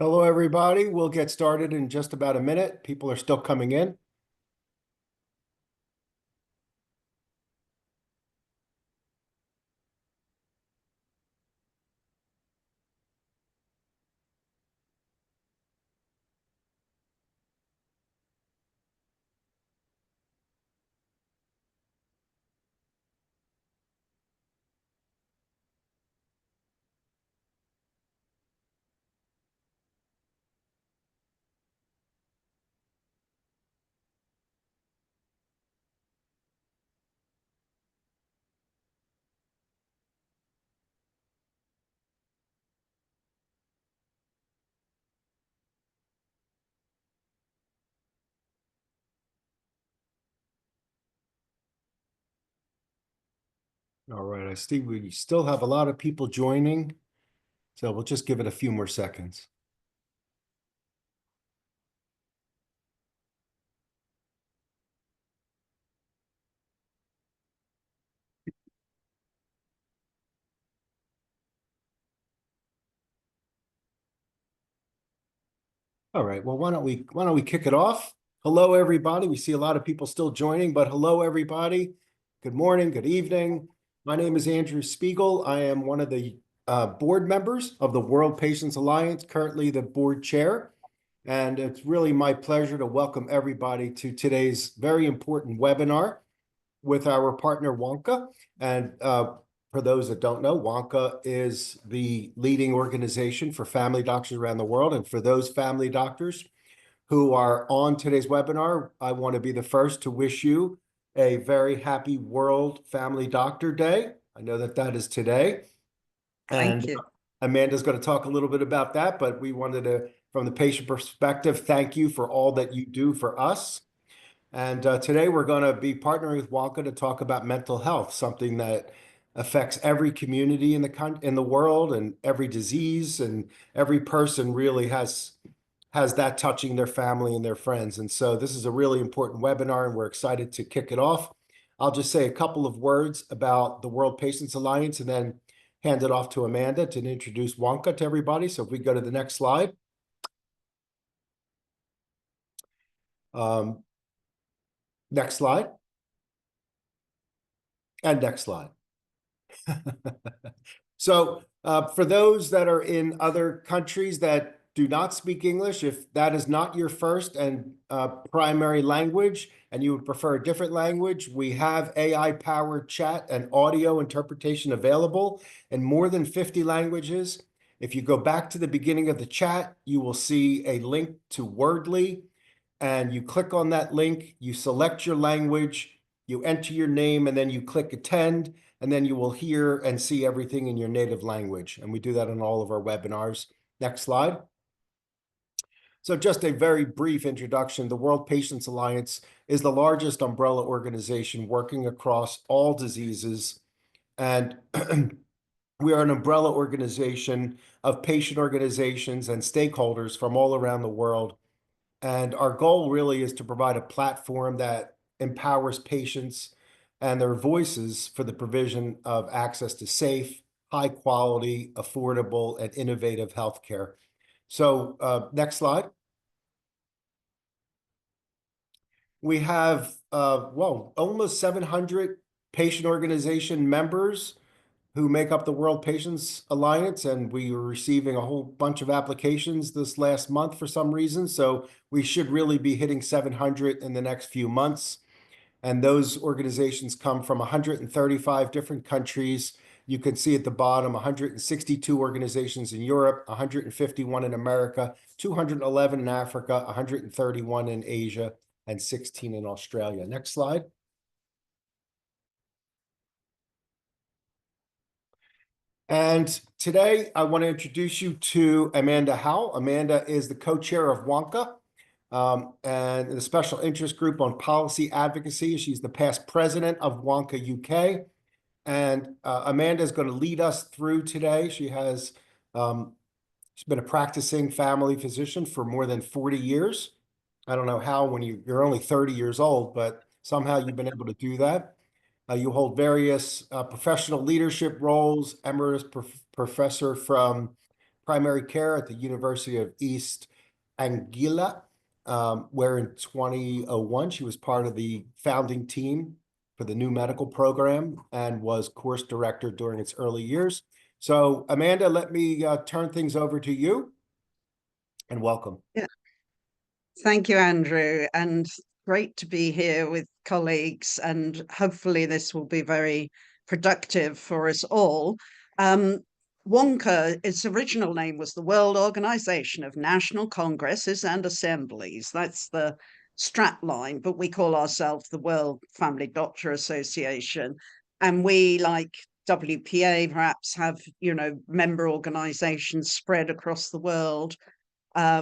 Hello, everybody. We'll get started in just about a minute. People are still coming in. All right, I see we still have a lot of people joining, so we'll just give it a few more seconds. All right, well, why don't we kick it off? Hello, everybody. We see a lot of people still joining, but hello, everybody. Good morning, good evening. My name is Andrew Spiegel. I am one of the board members of the World Patients Alliance, currently the board chair. And it's really my pleasure to welcome everybody to today's very important webinar with our partner WONCA. And for those that don't know, WONCA is the leading organization for family doctors around the world. And for those family doctors who are on today's webinar, I want to be the first to wish you a very happy World Family Doctor Day. I know that that is today. Thank And you. Amanda's going to talk a little bit about that, but we wanted to, from the patient perspective, thank you for all that you do for us. And today we're going to be partnering with WONCA to talk about mental health, something that affects every community in the world and every disease, and every person really has that touching their family and their friends. And so this is a really important webinar, and we're excited to kick it off. I'll just say a couple of words about the World Patients Alliance and then hand it off to Amanda to introduce WONCA to everybody. So if we go to the next slide. Next slide. And next slide. So for those that are in other countries that do not speak English, if that is not your first and primary language, and you would prefer a different language, we have AI-powered chat and audio interpretation available in more than 50 languages. If you go back to the beginning of the chat, you will see a link to Wordly, and you click on that link, you select your language, you enter your name, and then you click attend, and then you will hear and see everything in your native language. And we do that on all of our webinars. Next slide. So just a very brief introduction. The World Patients Alliance is the largest umbrella organization working across all diseases. And we are an umbrella organization of patient organizations and stakeholders from all around the world. And our goal really is to provide a platform that empowers patients and their voices for the provision of access to safe, high quality, affordable, and innovative healthcare. So next slide. We have, almost 700 patient organization members who make up the World Patients Alliance, and we were receiving a whole bunch of applications this last month for some reason. So we should really be hitting 700 in the next few months. And those organizations come from 135 different countries. You can see at the bottom, 162 organizations in Europe, 151 in America, 211 in Africa, 131 in Asia, and 16 in Australia. Next slide. And today I want to introduce you to Amanda Howe. Amanda is the co-chair of WONCA and the special interest group on policy advocacy. She's the past president of WONCA UK. And Amanda is going to lead us through today. She's been a practicing family physician for more than 40 years. I don't know how when you're only 30 years old, but somehow you've been able to do that. You hold various professional leadership roles, emeritus professor from primary care at the University of East Anglia, where in 2001 she was part of the founding team for the new medical program and was course director during its early years. So Amanda, let me turn things over to you, and welcome. Yeah. Thank you, Andrew, and great to be here with colleagues, and hopefully this will be very productive for us all. WONCA, its original name was the World Organization of National Congresses and Assemblies. That's the strapline, but we call ourselves the World Family Doctor Association. And we, like WPA, perhaps have, member organizations spread across the world,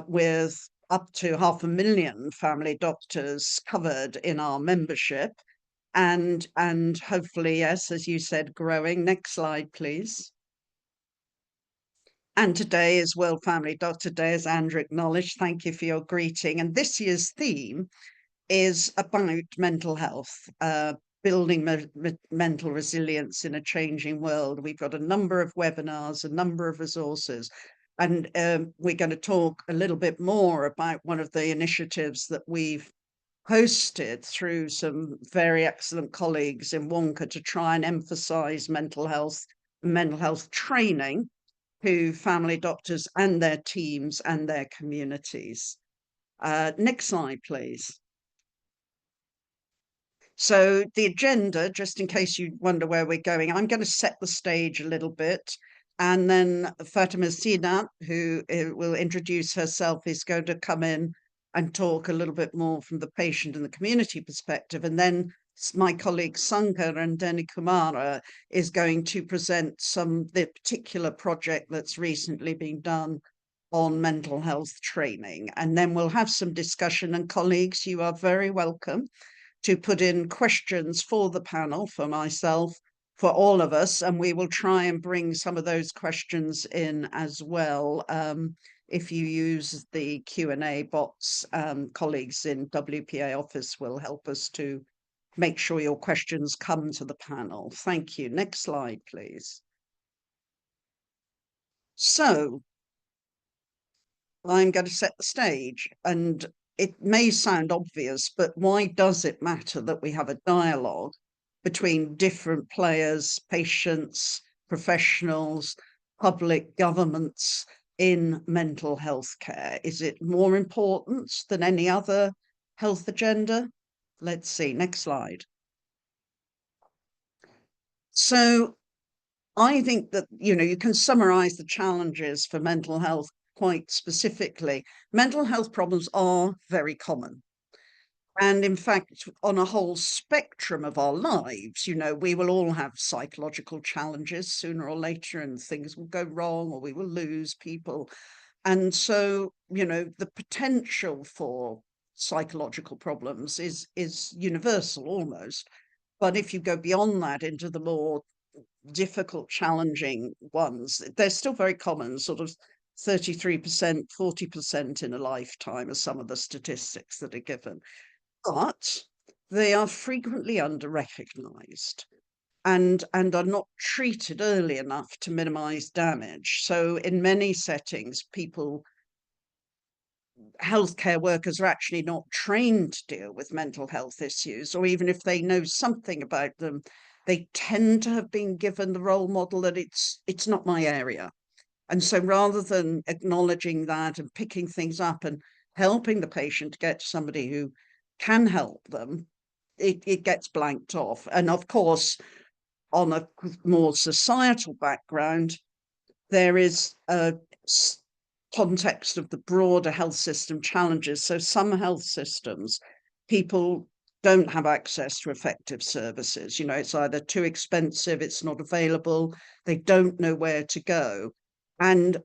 with up to 500,000 family doctors covered in our membership, and hopefully, yes, as you said, growing. Next slide, please. And today is World Family Doctor Day, as Andrew acknowledged. Thank you for your greeting. And this year's theme is about mental health, building mental resilience in a changing world. We've got a number of webinars, a number of resources, and we're going to talk a little bit more about one of the initiatives that we've hosted through some very excellent colleagues in WONCA to try and emphasize mental health training to family doctors and their teams and their communities. Next slide, please. So the agenda, just in case you wonder where we're going, I'm going to set the stage a little bit. And then Fatima Seedat, who will introduce herself, is going to come in and talk a little bit more from the patient and the community perspective. And then my colleague Sankha Randenikumara is going to present the particular project that's recently been done on mental health training. And then we'll have some discussion. And colleagues, you are very welcome to put in questions for the panel, for myself, for all of us, and we will try and bring some of those questions in as well. If you use the Q&A box, colleagues in WPA office will help us to make sure your questions come to the panel. Thank you. Next slide, please. So I'm going to set the stage, and it may sound obvious, but why does it matter that we have a dialogue between different players, patients, professionals, public governments in mental health care? Is it more important than any other health agenda? Let's see, next slide. So I think that, you can summarize the challenges for mental health quite specifically. Mental health problems are very common. And in fact, on a whole spectrum of our lives, we will all have psychological challenges sooner or later, and things will go wrong, or we will lose people. And so, the potential for psychological problems is universal almost. But if you go beyond that into the more difficult, challenging ones, they're still very common, sort of 33%, 40% in a lifetime are some of the statistics that are given. But they are frequently under-recognized and are not treated early enough to minimize damage. So in many settings, healthcare workers are actually not trained to deal with mental health issues, or even if they know something about them, they tend to have been given the role model that it's not my area. And so rather than acknowledging that and picking things up and helping the patient to get to somebody who can help them, it gets blanked off. And of course, on a more societal background, there is a context of the broader health system challenges. So some health systems, people don't have access to effective services. It's either too expensive, it's not available, they don't know where to go. And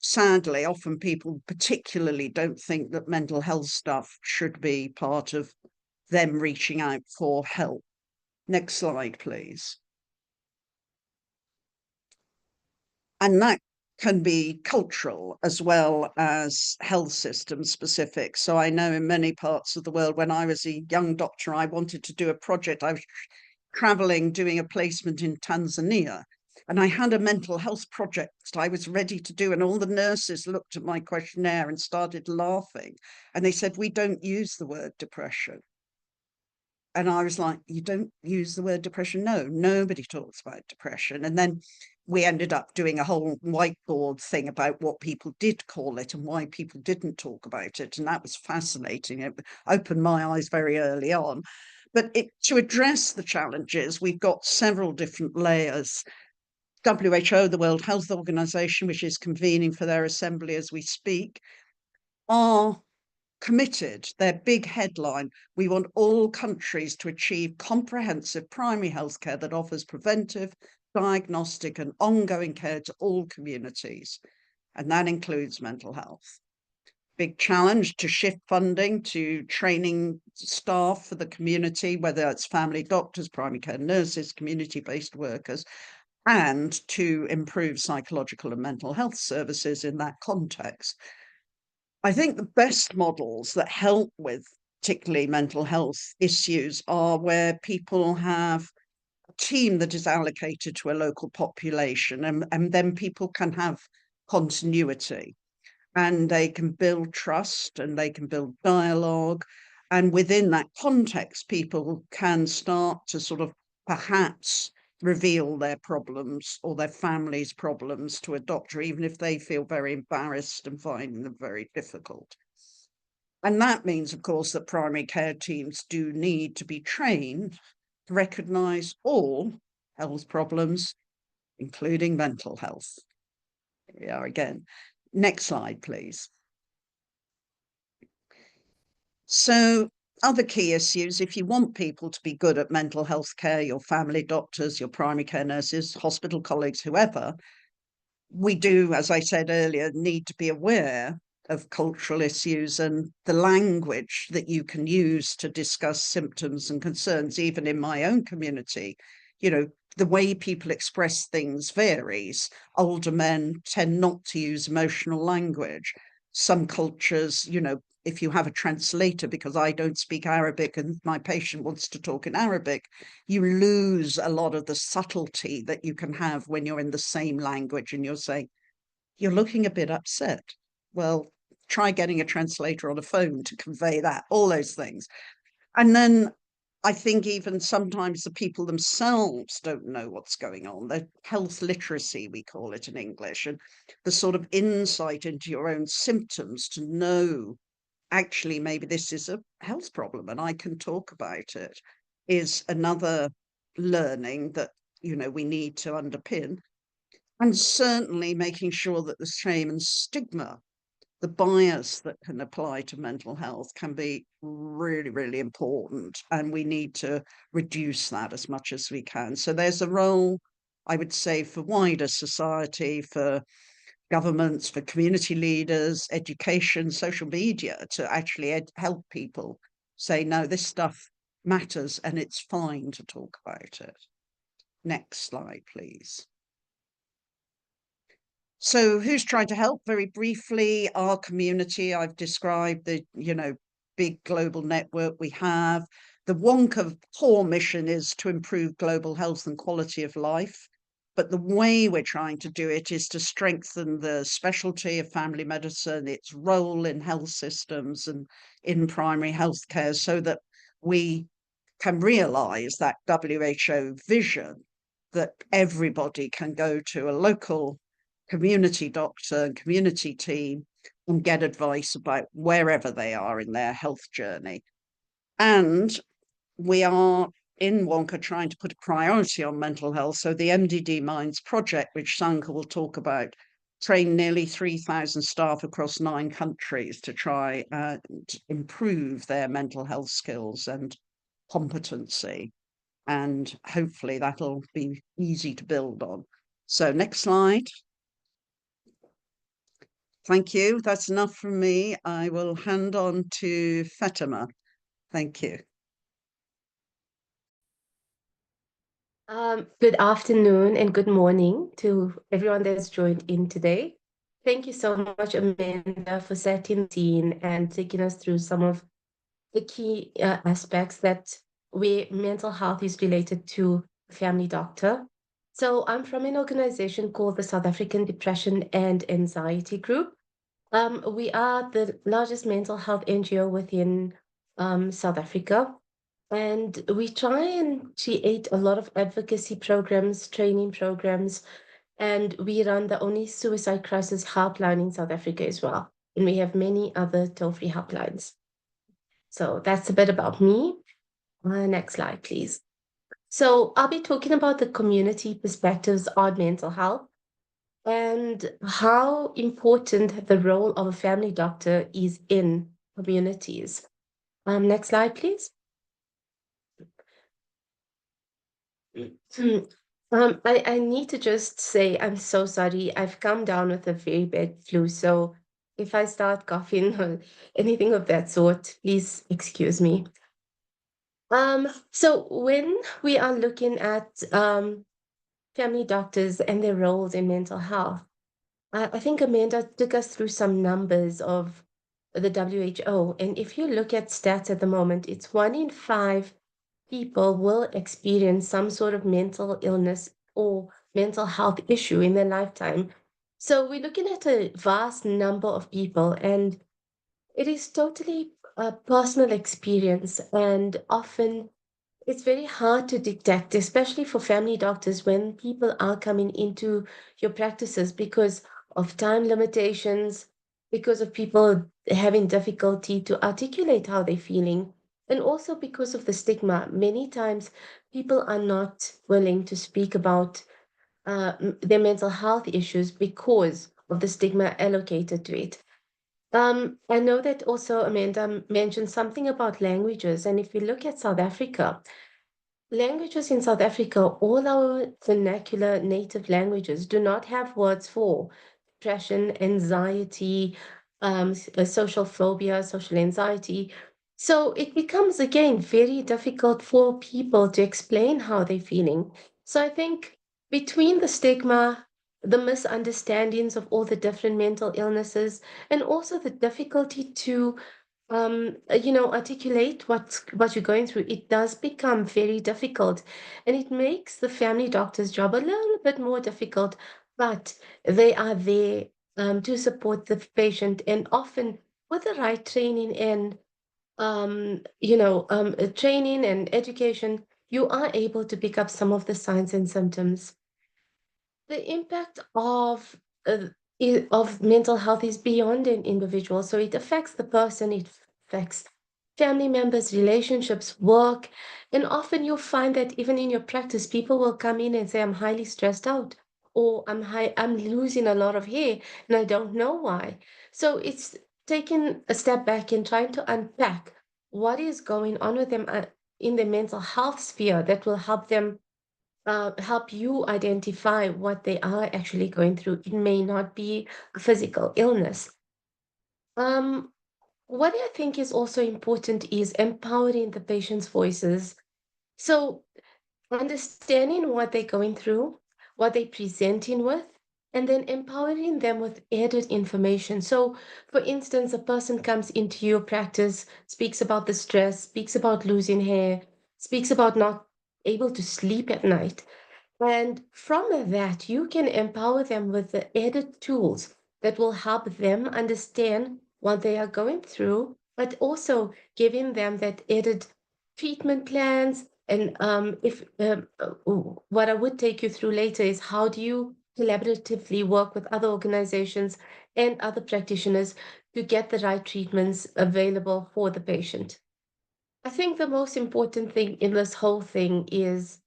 sadly, often people particularly don't think that mental health stuff should be part of them reaching out for help. Next slide, please. And that can be cultural as well as health system specific. So I know in many parts of the world, when I was a young doctor, I wanted to do a project. I was traveling, doing a placement in Tanzania. And I had a mental health project I was ready to do, and all the nurses looked at my questionnaire and started laughing. And they said, "We don't use the word depression." And I was like, "You don't use the word depression?" "No, nobody talks about depression." And then we ended up doing a whole whiteboard thing about what people did call it and why people didn't talk about it. And that was fascinating. It opened my eyes very early on. But to address the challenges, we've got several different layers. WHO, the World Health Organization, which is convening for their assembly as we speak, are committed, their big headline: "We want all countries to achieve comprehensive primary healthcare that offers preventive, diagnostic and ongoing care to all communities." And that includes mental health. Big challenge to shift funding to training staff for the community, whether it's family doctors, primary care nurses, community-based workers, and to improve psychological and mental health services in that context. I think the best models that help with particularly mental health issues are where people have a team that is allocated to a local population, and then people can have continuity and they can build trust and they can build dialogue. And within that context, people can start to sort of perhaps reveal their problems or their family's problems to a doctor, even if they feel very embarrassed and finding them very difficult. And that means, of course, that primary care teams do need to be trained to recognise all health problems, including mental health. Here we are again. Next slide, please. So, other key issues, if you want people to be good at mental health care, your family doctors, your primary care nurses, hospital colleagues, whoever, we do, as I said earlier, need to be aware of cultural issues and the language that you can use to discuss symptoms and concerns. Even in my own community, you know, the way people express things varies. Older men tend not to use emotional language. Some cultures, you know, if you have a translator, because I don't speak Arabic and my patient wants to talk in Arabic, you lose a lot of the subtlety that you can have when you're in the same language and you're saying, "You're looking a bit upset." Well, try getting a translator on a phone to convey that, all those things. And then I think even sometimes the people themselves don't know what's going on. The health literacy, we call it in English, and the sort of insight into your own symptoms to know, actually, maybe this is a health problem and I can talk about it, is another learning that, you know, we need to underpin. And certainly making sure that the shame and stigma, the bias that can apply to mental health, can be really, really important. And we need to reduce that as much as we can. So there's a role, I would say, for wider society, for governments, for community leaders, education, social media, to actually help people say, no, this stuff matters and it's fine to talk about it. Next slide, please. So who's trying to help? Very briefly, our community. I've described the, you know, big global network we have. The WONCA core mission is to improve global health and quality of life. But the way we're trying to do it is to strengthen the specialty of family medicine, its role in health systems and in primary healthcare, so that we can realise that WHO vision that everybody can go to a local community doctor and community team and get advice about wherever they are in their health journey. And we are in WONCA trying to put a priority on mental health. So the MDD Minds project, which Sankha will talk about, trained nearly 3,000 staff across 9 countries to try and improve their mental health skills and competency. And hopefully that'll be easy to build on. So next slide. Thank you. That's enough from me. I will hand on to Fatima. Thank you. Good afternoon and good morning to everyone that's joined in today. Thank you so much, Amanda, for setting the scene and taking us through some of the key aspects that where mental health is related to family doctor. So I'm from an organization called the South African Depression and Anxiety Group. We are the largest mental health NGO within South Africa, and we try and create a lot of advocacy programs, training programs, and we run the only suicide crisis helpline in South Africa as well. And we have many other toll-free helplines. So that's a bit about me. Next slide, please. So I'll be talking about the community perspectives on mental health and how important the role of a family doctor is in communities. Next slide, please. I need to just say I'm so sorry. I've come down with a very bad flu, so if I start coughing or anything of that sort, please excuse me. So when we are looking at family doctors and their roles in mental health, I think Amanda took us through some numbers of the WHO. And if you look at stats at the moment, it's 1 in 5 people will experience some sort of mental illness or mental health issue in their lifetime. So we're looking at a vast number of people, and it is totally a personal experience. And often it's very hard to detect, especially for family doctors, when people are coming into your practices because of time limitations, because of people having difficulty to articulate how they're feeling, and also because of the stigma. Many times people are not willing to speak about their mental health issues because of the stigma allocated to it. I know that also Amanda mentioned something about languages, and if you look at South Africa, languages in South Africa, all our vernacular native languages do not have words for depression, anxiety, social phobia, social anxiety. So it becomes, again, very difficult for people to explain how they're feeling. So I think between the stigma, the misunderstandings of all the different mental illnesses, and also the difficulty to articulate what you're going through, it does become very difficult, and it makes the family doctor's job a little bit more difficult, but they are there to support the patient, and often with the right training and training and education, you are able to pick up some of the signs and symptoms. The impact uh, of mental health is beyond an individual, so it affects the person, it affects family members, relationships, work, and often you'll find that even in your practice, people will come in and say, "I'm highly stressed out," or I'm losing a lot of hair and I don't know why." So it's taking a step back and trying to unpack what is going on with them in the mental health sphere that will help you identify what they are actually going through. It may not be a physical illness. Um, what I think is also important is empowering the patient's voices. So understanding what they're going through, what they're presenting with, and then empowering them with added information. So, for instance, a person comes into your practice, speaks about the stress, speaks about losing hair, speaks about not able to sleep at night. And from that, you can empower them with the added tools that will help them understand what they are going through, but also giving them that added treatment plans. And if what I would take you through later is how do you collaboratively work with other organizations and other practitioners to get the right treatments available for the patient. I think the most important thing in this whole thing is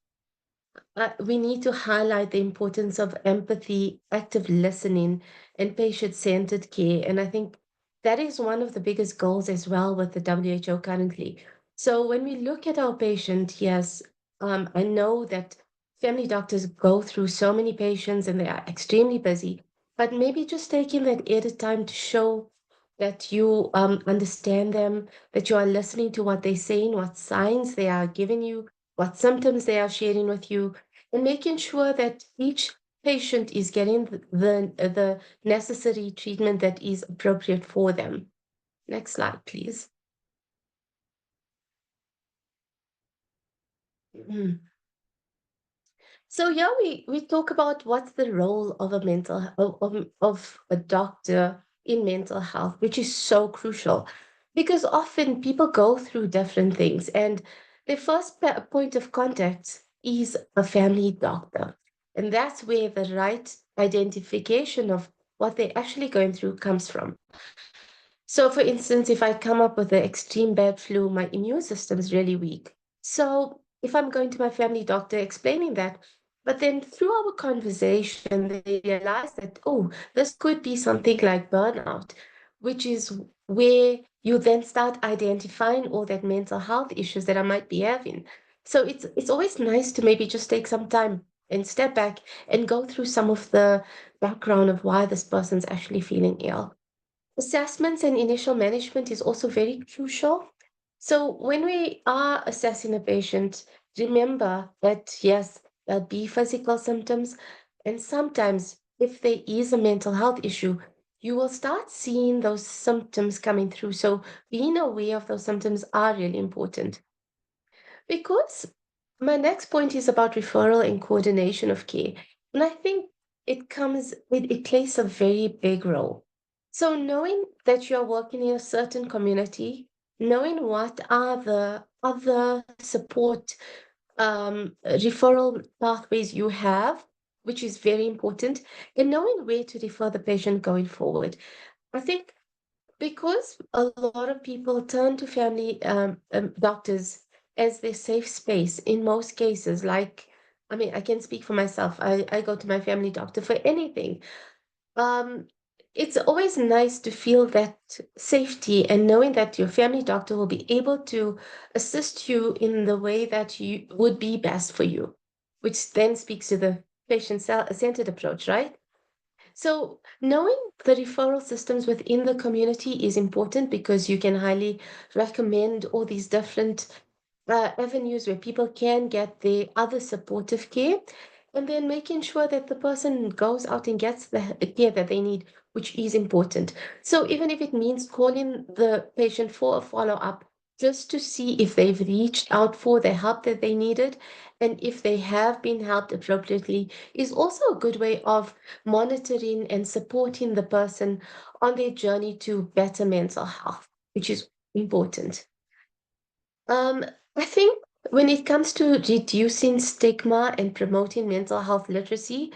we need to highlight the importance of empathy, active listening, and patient-centered care. And I think that is one of the biggest goals as well with the WHO currently. So when we look at our patient, yes, I know that family doctors go through so many patients and they are extremely busy, but maybe just taking that added time to show that you understand them, that you are listening to what they're saying, what signs they are giving you, what symptoms they are sharing with you, and making sure that each patient is getting the necessary treatment that is appropriate for them. Next slide, please. So yeah, we talk about what's the role of a of a doctor in mental health, which is so crucial because often people go through different things, and their first point of contact is a family doctor, and that's where the right identification of what they're actually going through comes from. So, for instance, if I come up with an extreme bad flu, my immune system is really weak. So, if I'm going to my family doctor explaining that, but then through our conversation, they realize that, oh, this could be something like burnout, which is where you then start identifying all that mental health issues that I might be having. So it's always nice to maybe just take some time and step back and go through some of the background of why this person's actually feeling ill. Assessments and initial management is also very crucial. So when we are assessing a patient, remember that yes, there'll be physical symptoms, and sometimes if there is a mental health issue, you will start seeing those symptoms coming through. So being aware of those symptoms are really important. Because my next point is about referral and coordination of care. And I think it plays a very big role. So knowing that you're working in a certain community, knowing what are the other support referral pathways you have, which is very important, and knowing where to refer the patient going forward. I think because a lot of people turn to family doctors as their safe space in most cases, like, I mean, I can speak for myself. I go to my family doctor for anything. Um, it's always nice to feel that safety and knowing that your family doctor will be able to assist you in the way that you would be best for you, which then speaks to the patient-centered approach, right? So, knowing the referral systems within the community is important because you can highly recommend all these different avenues where people can get the other supportive care, and then making sure that the person goes out and gets the care that they need, which is important. So, even if it means calling the patient for a follow up, just to see if they've reached out for the help that they needed and if they have been helped appropriately, is also a good way of monitoring and supporting the person on their journey to better mental health, which is important. Um, I think when it comes to reducing stigma and promoting mental health literacy,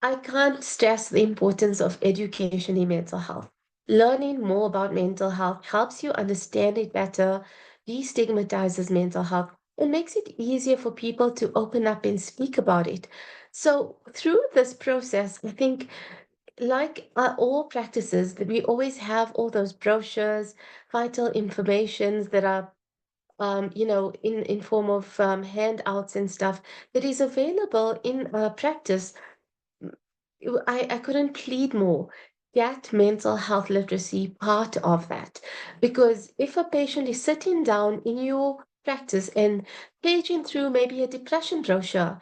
I can't stress the importance of education in mental health. Learning more about mental health helps you understand it better, destigmatizes mental health, and makes it easier for people to open up and speak about it. So, through this process, I think like all practices that we always have all those brochures, vital informations that are in form of handouts and stuff that is available in practice. I couldn't plead more that mental health literacy part of that. Because if a patient is sitting down in your practice and paging through maybe a depression brochure,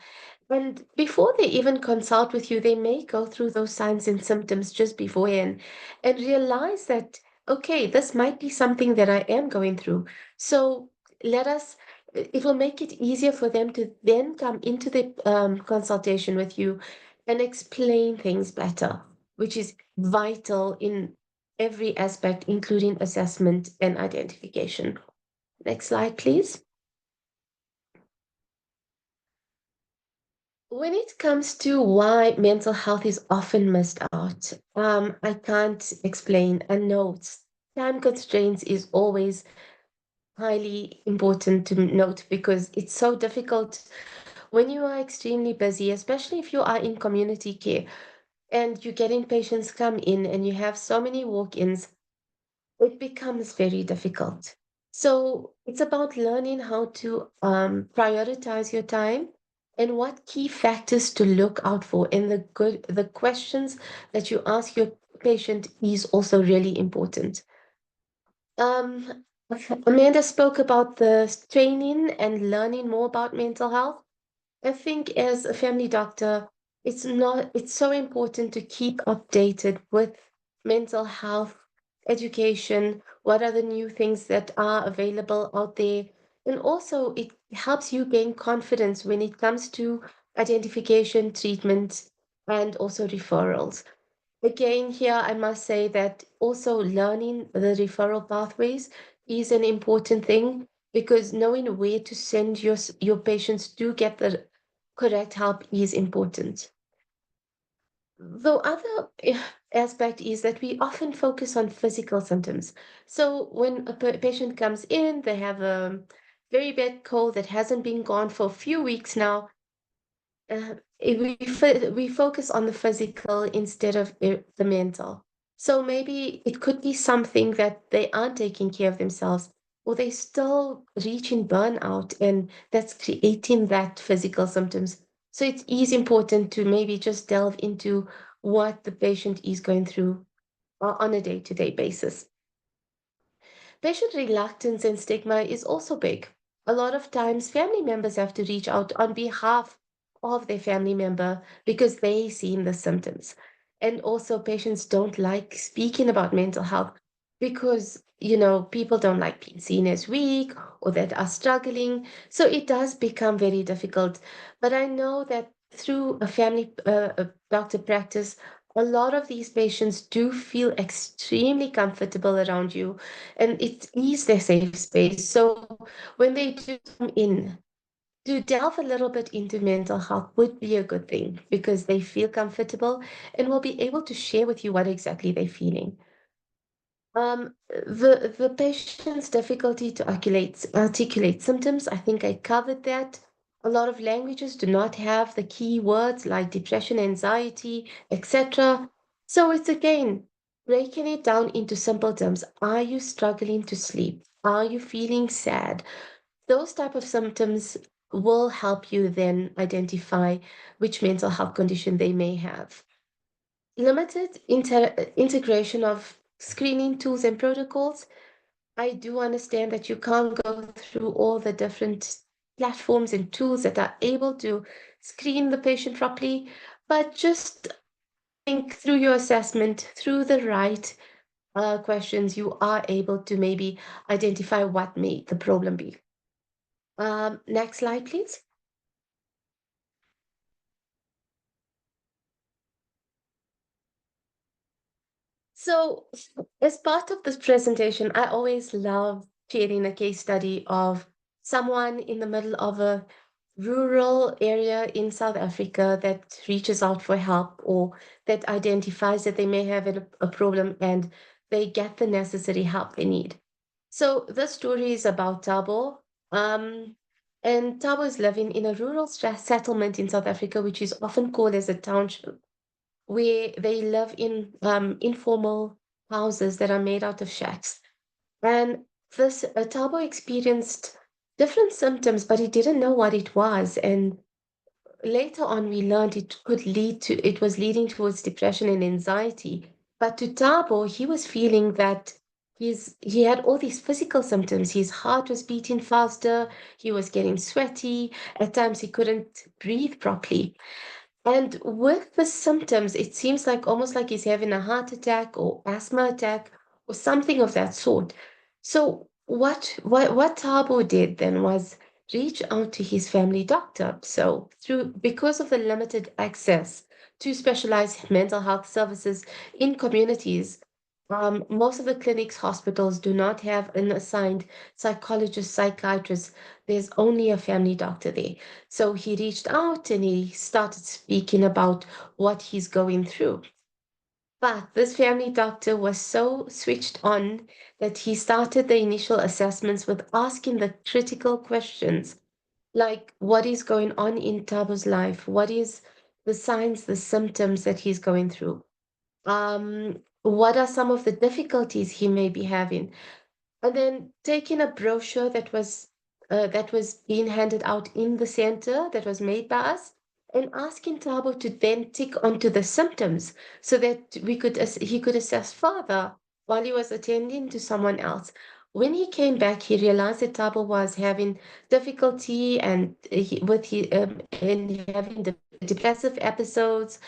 and before they even consult with you, they may go through those signs and symptoms just beforehand and realize that, okay, this might be something that I am going through. So let us, it will make it easier for them to then come into the consultation with you and explain things better, which is vital in every aspect, including assessment and identification. Next slide, please. When it comes to why mental health is often missed out, I can't explain. And notes, time constraints is always highly important to note because it's so difficult when you are extremely busy, especially if you are in community care and you're getting patients come in and you have so many walk-ins, it becomes very difficult. So it's about learning how to prioritize your time and what key factors to look out for. And the questions that you ask your patient is also really important. Um, Amanda spoke about the training and learning more about mental health. I think as a family doctor, it's so important to keep updated with mental health education. What are the new things that are available out there? And also, it helps you gain confidence when it comes to identification, treatment, and also referrals. Again, here I must say that also learning the referral pathways is an important thing, because knowing where to send your patients to get the correct help is important. The other aspect is that we often focus on physical symptoms. So when a patient comes in, they have a very bad cold that hasn't been gone for a few weeks now. We focus on the physical instead of the mental. So maybe it could be something that they aren't taking care of themselves, or they still reaching burnout, and that's creating that physical symptoms. So it is important to maybe just delve into what the patient is going through on a day-to-day basis. Patient reluctance and stigma is also big. A lot of times, family members have to reach out on behalf of their family member because they seen the symptoms. And also, patients don't like speaking about mental health because, people don't like being seen as weak or that are struggling. So it does become very difficult. But I know that through a family doctor practice, a lot of these patients do feel extremely comfortable around you, and it is their safe space. So when they do come in, to delve a little bit into mental health would be a good thing, because they feel comfortable and will be able to share with you what exactly they're feeling. The patient's difficulty to articulate symptoms, I think I covered that. A lot of languages do not have the key words like depression, anxiety, etc. So it's again breaking it down into simple terms. Are you struggling to sleep? Are you feeling sad? Those type of symptoms will help you then identify which mental health condition they may have. Limited integration of screening tools and protocols. I do understand that you can't go through all the different platforms and tools that are able to screen the patient properly, but just think through your assessment, through the right questions, you are able to maybe identify what may the problem be. Next slide, please. So, as part of this presentation, I always love sharing a case study of someone in the middle of a rural area in South Africa that reaches out for help, or that identifies that they may have a problem and they get the necessary help they need. So, this story is about Tabo. Um, and Tabo is living in a rural settlement in South Africa, which is often called as a township, where they live in informal houses that are made out of shacks. And this Tabo experienced different symptoms, but he didn't know what it was. And later on, we learned it was leading towards depression and anxiety. But to Tabo, he was feeling that he had all these physical symptoms. His heart was beating faster. He was getting sweaty. At times, he couldn't breathe properly. And with the symptoms, it seems like almost like he's having a heart attack or asthma attack or something of that sort. So what Tabo did then was reach out to his family doctor. So because of the limited access to specialized mental health services in communities, most of the clinics, hospitals do not have an assigned psychologist, psychiatrist. There's only a family doctor there. So he reached out and he started speaking about what he's going through. But this family doctor was so switched on that he started the initial assessments with asking the critical questions, like what is going on in Tabo's life? What is the signs, the symptoms that he's going through? What are some of the difficulties he may be having? And then taking a brochure that was being handed out in the center that was made by us, and asking Tabo to then tick onto the symptoms so that he could assess further while he was attending to someone else. When he came back, he realized that Tabo was having difficulty and and having depressive episodes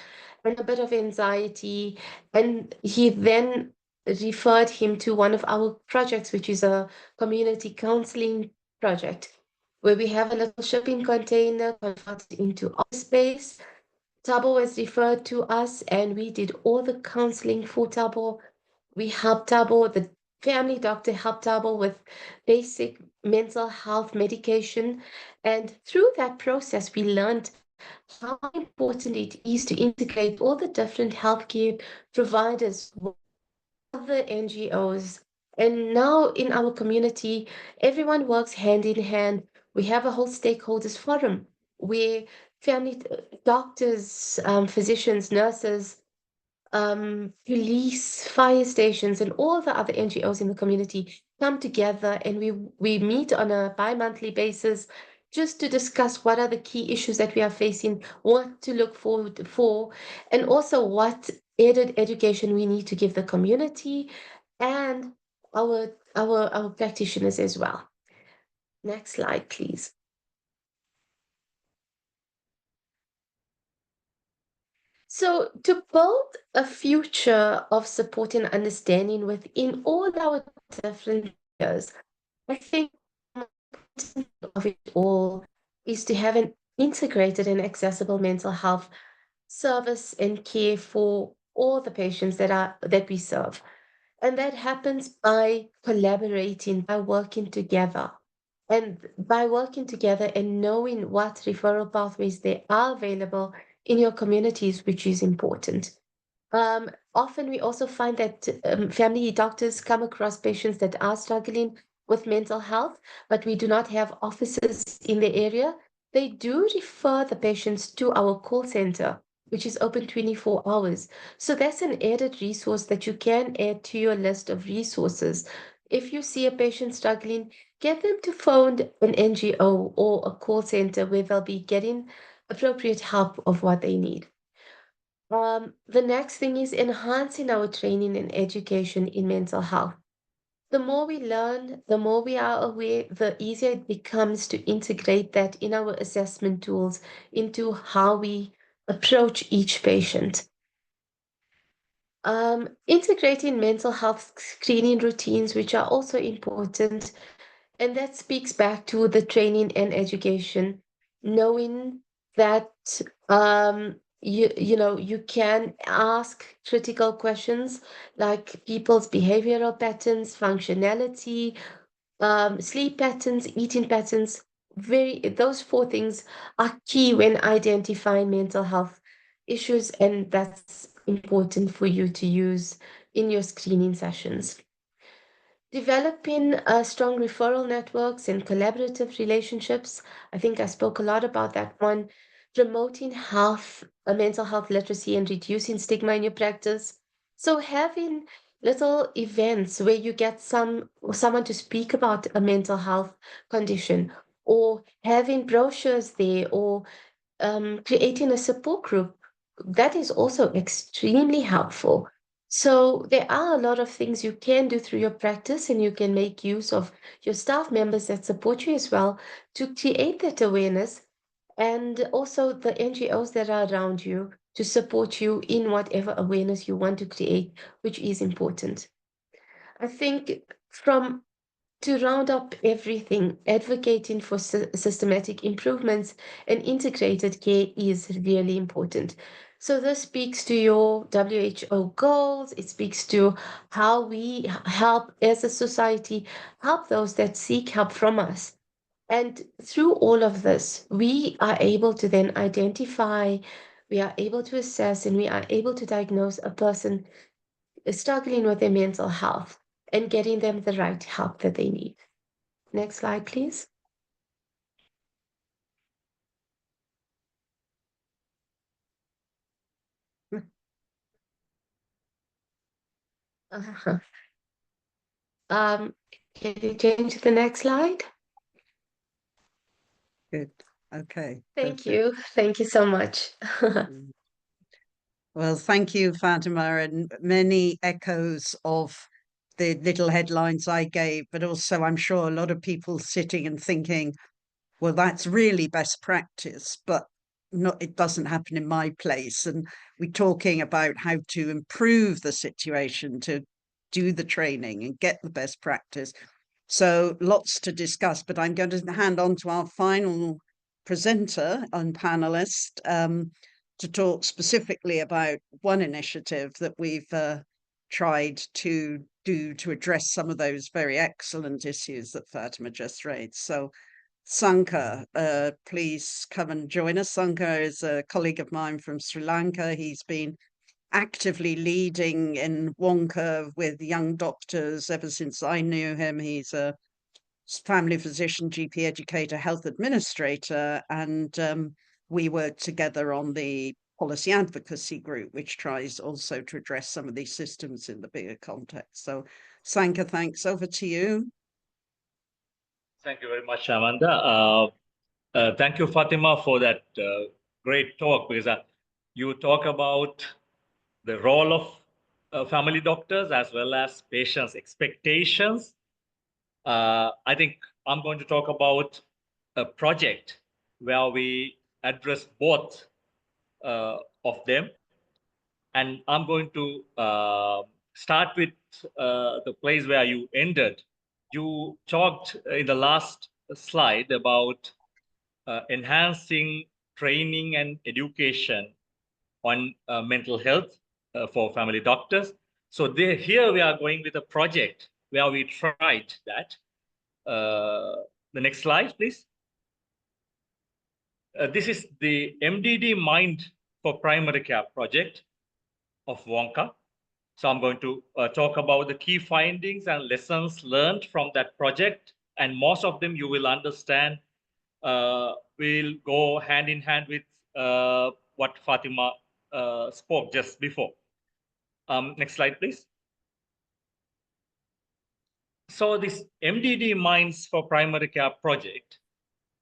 and a bit of anxiety. And he then referred him to one of our projects, which is a community counseling project, where we have a little shipping container converted into office space. Tabo was referred to us, and we did all the counseling for Tabo. We helped Tabo, the family doctor helped Tabo with basic mental health medication. And through that process, we learned how important it is to integrate all the different healthcare providers, other NGOs. And now in our community, everyone works hand in hand. We have a whole stakeholders forum where family doctors, physicians, nurses, police, fire stations, and all the other NGOs in the community come together, and we meet on a bi-monthly basis just to discuss what are the key issues that we are facing, what to look forward for, and also what added education we need to give the community and our practitioners as well. Next slide, please. So to build a future of support and understanding within all our different areas, I think of it all is to have an integrated and accessible mental health service and care for all the patients that we serve. And that happens by collaborating, by working together. And by working together and knowing what referral pathways there are available in your communities, which is important. Often we also find that family doctors come across patients that are struggling with mental health, but we do not have offices in the area. They do refer the patients to our call center, which is open 24 hours. So that's an added resource that you can add to your list of resources. If you see a patient struggling, get them to phone an NGO or a call center where they'll be getting appropriate help of what they need. The next thing is enhancing our training and education in mental health. The more we learn, the more we are aware, the easier it becomes to integrate that in our assessment tools into how we approach each patient. Integrating mental health screening routines, which are also important, and that speaks back to the training and education, knowing that you can ask critical questions like people's behavioral patterns, functionality, sleep patterns, eating patterns. Those four things are key when identifying mental health issues, and that's important for you to use in your screening sessions. Developing strong referral networks and collaborative relationships. I think I spoke a lot about that one. Promoting mental health literacy and reducing stigma in your practice. So having little events where you get someone to speak about a mental health condition, or having brochures there, or creating a support group, that is also extremely helpful. So there are a lot of things you can do through your practice, and you can make use of your staff members that support you as well to create that awareness, and also the NGOs that are around you to support you in whatever awareness you want to create, which is important. I think to round up everything, advocating for systematic improvements and integrated care is really important. So this speaks to your WHO goals. It speaks to how we help as a society, help those that seek help from us. And through all of this, we are able to then identify, we are able to assess, and we are able to diagnose a person struggling with their mental health and getting them the right help that they need. Next slide, please. Uh-huh. Can you change to the next slide? Good. Okay. Thank Perfect. you. Thank you so much. Well, thank you, Fatima, and many echoes of the little headlines I gave, but also I'm sure a lot of people sitting and thinking, well, that's really best practice, but not, it doesn't happen in my place. And we're talking about how to improve the situation, to do the training and get the best practice. So lots to discuss, but I'm going to hand on to our final presenter and panelist to talk specifically about one initiative that we've tried to do to address some of those very excellent issues that Fatima just raised. So Sankha, please come and join us. Sankha is a colleague of mine from Sri Lanka. He's been actively leading in WONCA with young doctors ever since I knew him. He's a family physician, GP educator, health administrator, and we work together on the policy advocacy group, which tries also to address some of these systems in the bigger context. So Sankha, thanks. Over to you. Thank you very much, Amanda. Thank you, Fatima, for that great talk, because you talk about the role of family doctors as well as patients' expectations. I think I'm going to talk about a project where we address both of them. And I'm going to start with the place where you ended. You talked in the last slide about enhancing training and education on mental health for family doctors. So here we are going with a project where we tried that. The next slide, please. This is the MDD Mind for Primary Care project of WONCA. So I'm going to talk about the key findings and lessons learned from that project. And most of them you will understand will go hand in hand with what Fatima spoke just before. Next slide, please. So this MDD Minds for Primary Care project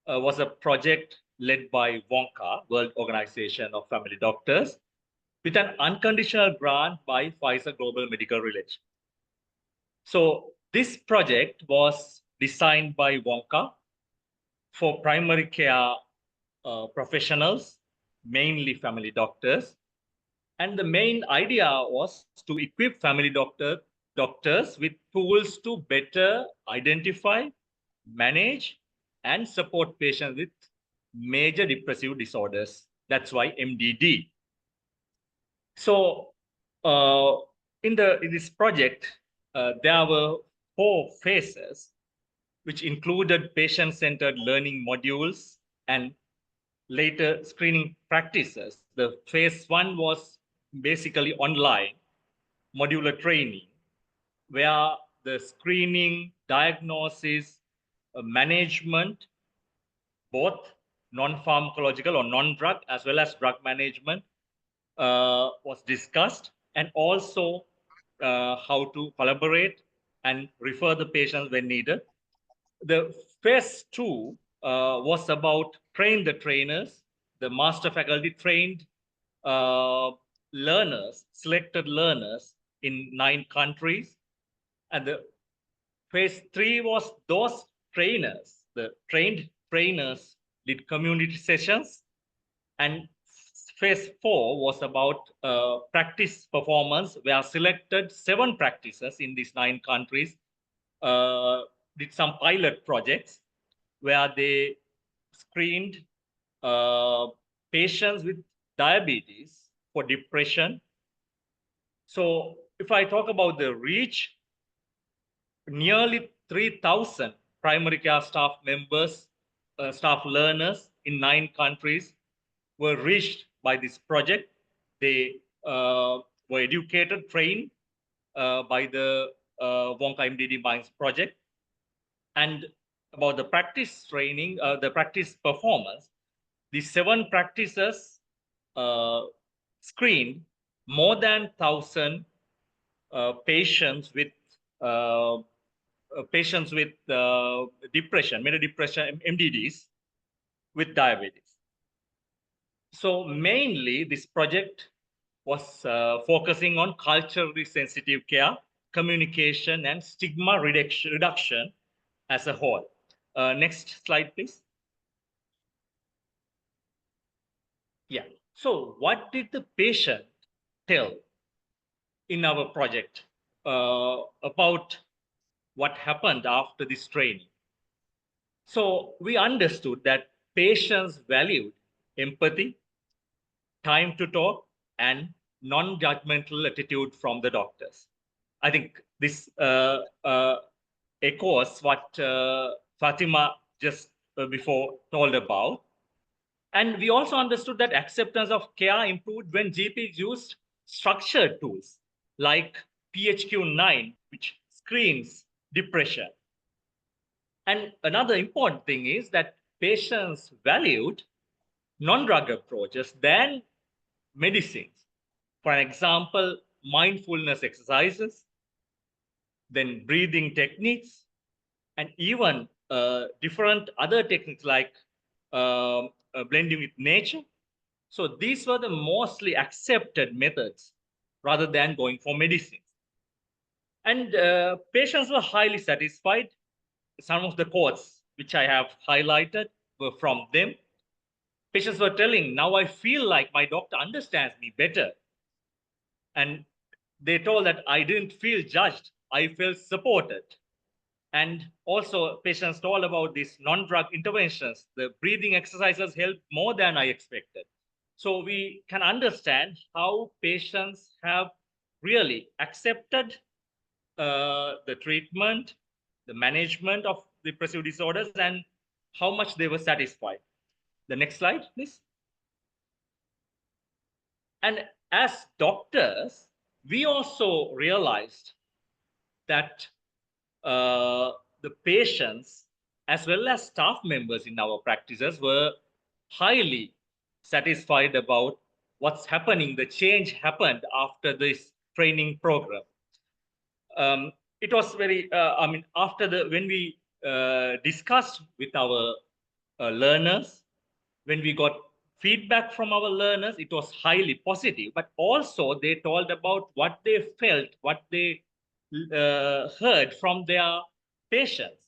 was a project led by WONCA, World Organization of Family Doctors, with an unconditional grant by Pfizer Global Medical Relations. So this project was designed by WONCA for primary care professionals, mainly family doctors. And the main idea was to equip family doctors with tools to better identify, manage, and support patients with major depressive disorders. That's why MDD. So in this project, there were 4 phases, which included patient-centered learning modules and later screening practices. The phase 1 was basically online modular training, where the screening, diagnosis, management, both non-pharmacological or non-drug as well as drug management was discussed, and also how to collaborate and refer the patients when needed. The phase 2 was about train the trainers, the master faculty trained learners, selected learners in 9 countries. And the phase 3 was those trainers, the trained trainers did community sessions. And phase 4 was about practice performance, where selected 7 practices in these 9 countries did some pilot projects where they screened patients with diabetes for depression. So if I talk about the reach, nearly 3,000 primary care staff members, staff learners in 9 countries were reached by this project. They were educated, trained by the WONCA MDD Minds project. And about the practice training, the practice performance, the 7 practices screened more than 1,000 patients with depression, major depression, MDDs, with diabetes. So mainly this project was focusing on culturally sensitive care, communication, and stigma reduction as a whole. Next slide, please. Yeah. So what did the patient tell in our project about what happened after this training. So we understood that patients valued empathy, time to talk, and non-judgmental attitude from the doctors. I think this echoes what Fatima just before told about. And we also understood that acceptance of care improved when GPs used structured tools like PHQ-9, which screens depression. And another important thing is that patients valued non-drug approaches than medicines. For an example, mindfulness exercises, then breathing techniques, and even different other techniques like blending with nature. So these were the mostly accepted methods rather than going for medicines. And patients were highly satisfied. Some of the quotes which I have highlighted were from them. Patients were telling, now I feel like my doctor understands me better. And they told that I didn't feel judged, I felt supported. And also patients told about these non-drug interventions. The breathing exercises helped more than I expected. So we can understand how patients have really accepted the treatment, the management of depressive disorders, and how much they were satisfied. The next slide, please. And as doctors, we also realized that the patients as well as staff members in our practices were highly satisfied about what's happening, the change happened after this training program. It was very, after when we discussed with our learners, when we got feedback from our learners, it was highly positive, but also they told about what they felt, what they heard from their patients.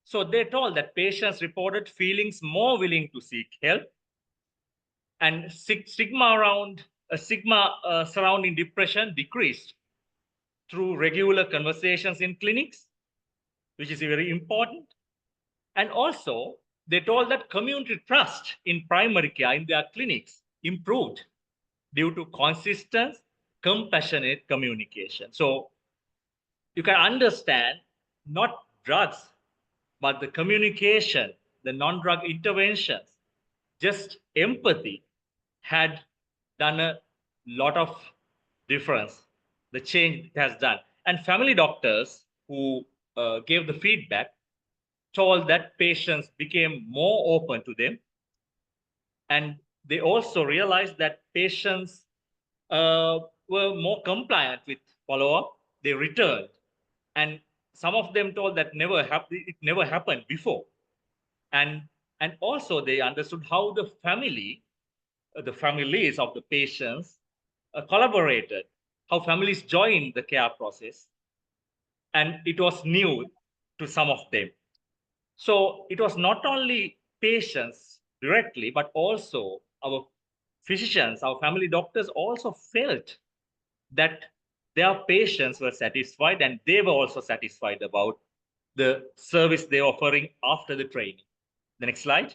So they told that patients reported feelings more willing to seek help, and stigma surrounding depression decreased through regular conversations in clinics, which is very important. And also, they told that community trust in primary care in their clinics improved due to consistent, compassionate communication. So you can understand not drugs, but the communication, the non-drug interventions, just empathy had done a lot of difference, the change it has done. And family doctors who gave the feedback told that patients became more open to them. And they also realized that patients were more compliant with follow-up. They returned. And some of them told that it never happened before. And also they understood how the families of the patients collaborated, how families joined the care process. And it was new to some of them. So it was not only patients directly, but also our physicians, our family doctors also felt that their patients were satisfied, and they were also satisfied about the service they're offering after the training. The next slide.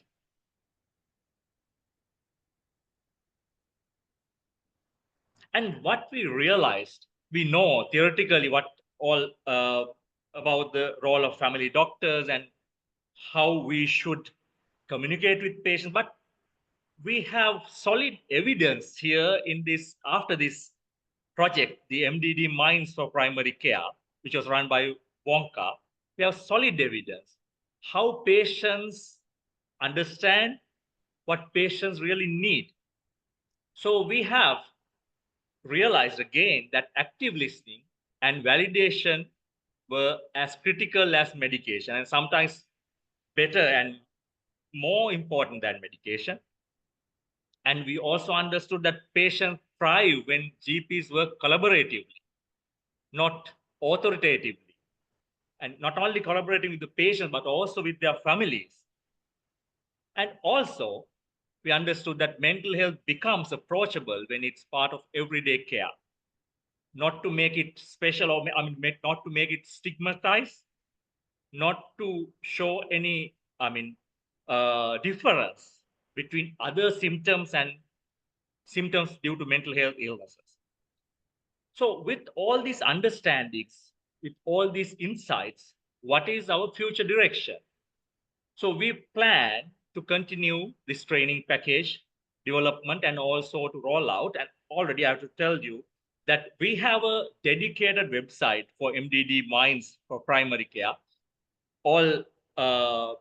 And what we realized, we know theoretically what all about the role of family doctors and how we should communicate with patients, but we have solid evidence here in this, after this project, the MDD Minds for Primary Care, which was run by WONCA. We have solid evidence how patients understand what patients really need. So we have realized again that active listening and validation were as critical as medication, and sometimes better and more important than medication. And we also understood that patients thrive when GPs work collaboratively, not authoritatively, and not only collaborating with the patient, but also with their families. And also, we understood that mental health becomes approachable when it's part of everyday care. not to make it special, or not to make it stigmatized, not to show any, difference between other symptoms and symptoms due to mental health illnesses. So with all these understandings, with all these insights, what is our future direction? So we plan to continue this training package development and also to roll out. And already I have to tell you that we have a dedicated website for MDD Minds for primary care. All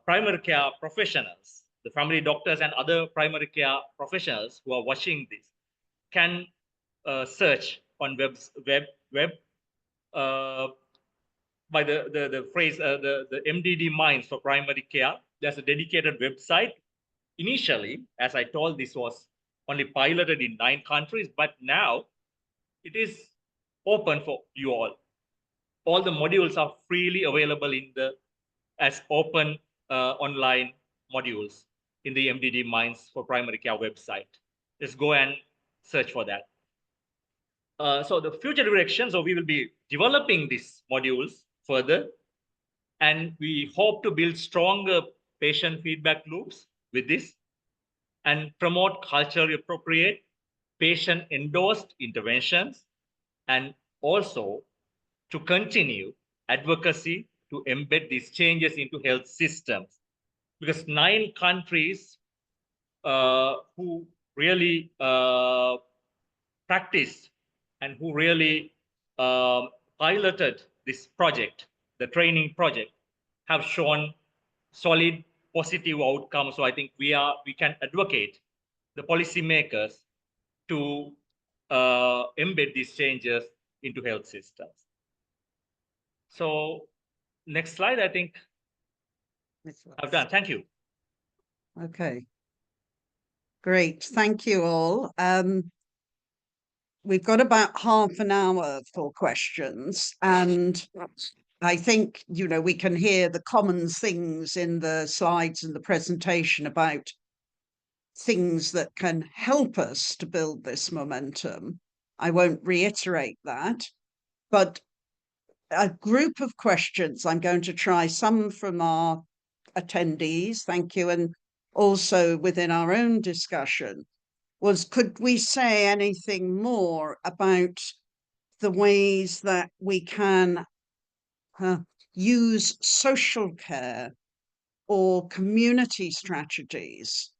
primary care professionals, the family doctors and other primary care professionals who are watching this can search on web by the phrase the MDD Minds for primary care. There's a dedicated website. Initially, as I told, this was only piloted in 9 countries, but now it is open for you all. All the modules are freely available as open online modules in the MDD Minds for primary care website. Just go and search for that. So the future direction, so we will be developing these modules further, and we hope to build stronger patient feedback loops with this and promote culturally appropriate patient endorsed interventions, and also to continue advocacy to embed these changes into health systems, because 9 countries who really practiced and who really piloted this project, the training project, have shown solid positive outcomes. So I think we can advocate the policymakers to embed these changes into health systems. So next slide, I think I've done. Thank you. Okay. Great. Thank you all. We've got about half an hour for questions, and I think, we can hear the common things in the slides and the presentation about things that can help us to build this momentum. I won't reiterate that, but a group of questions, I'm going to try some from our attendees, thank you, and also within our own discussion, was could we say anything more about the ways that we can use social care or community strategies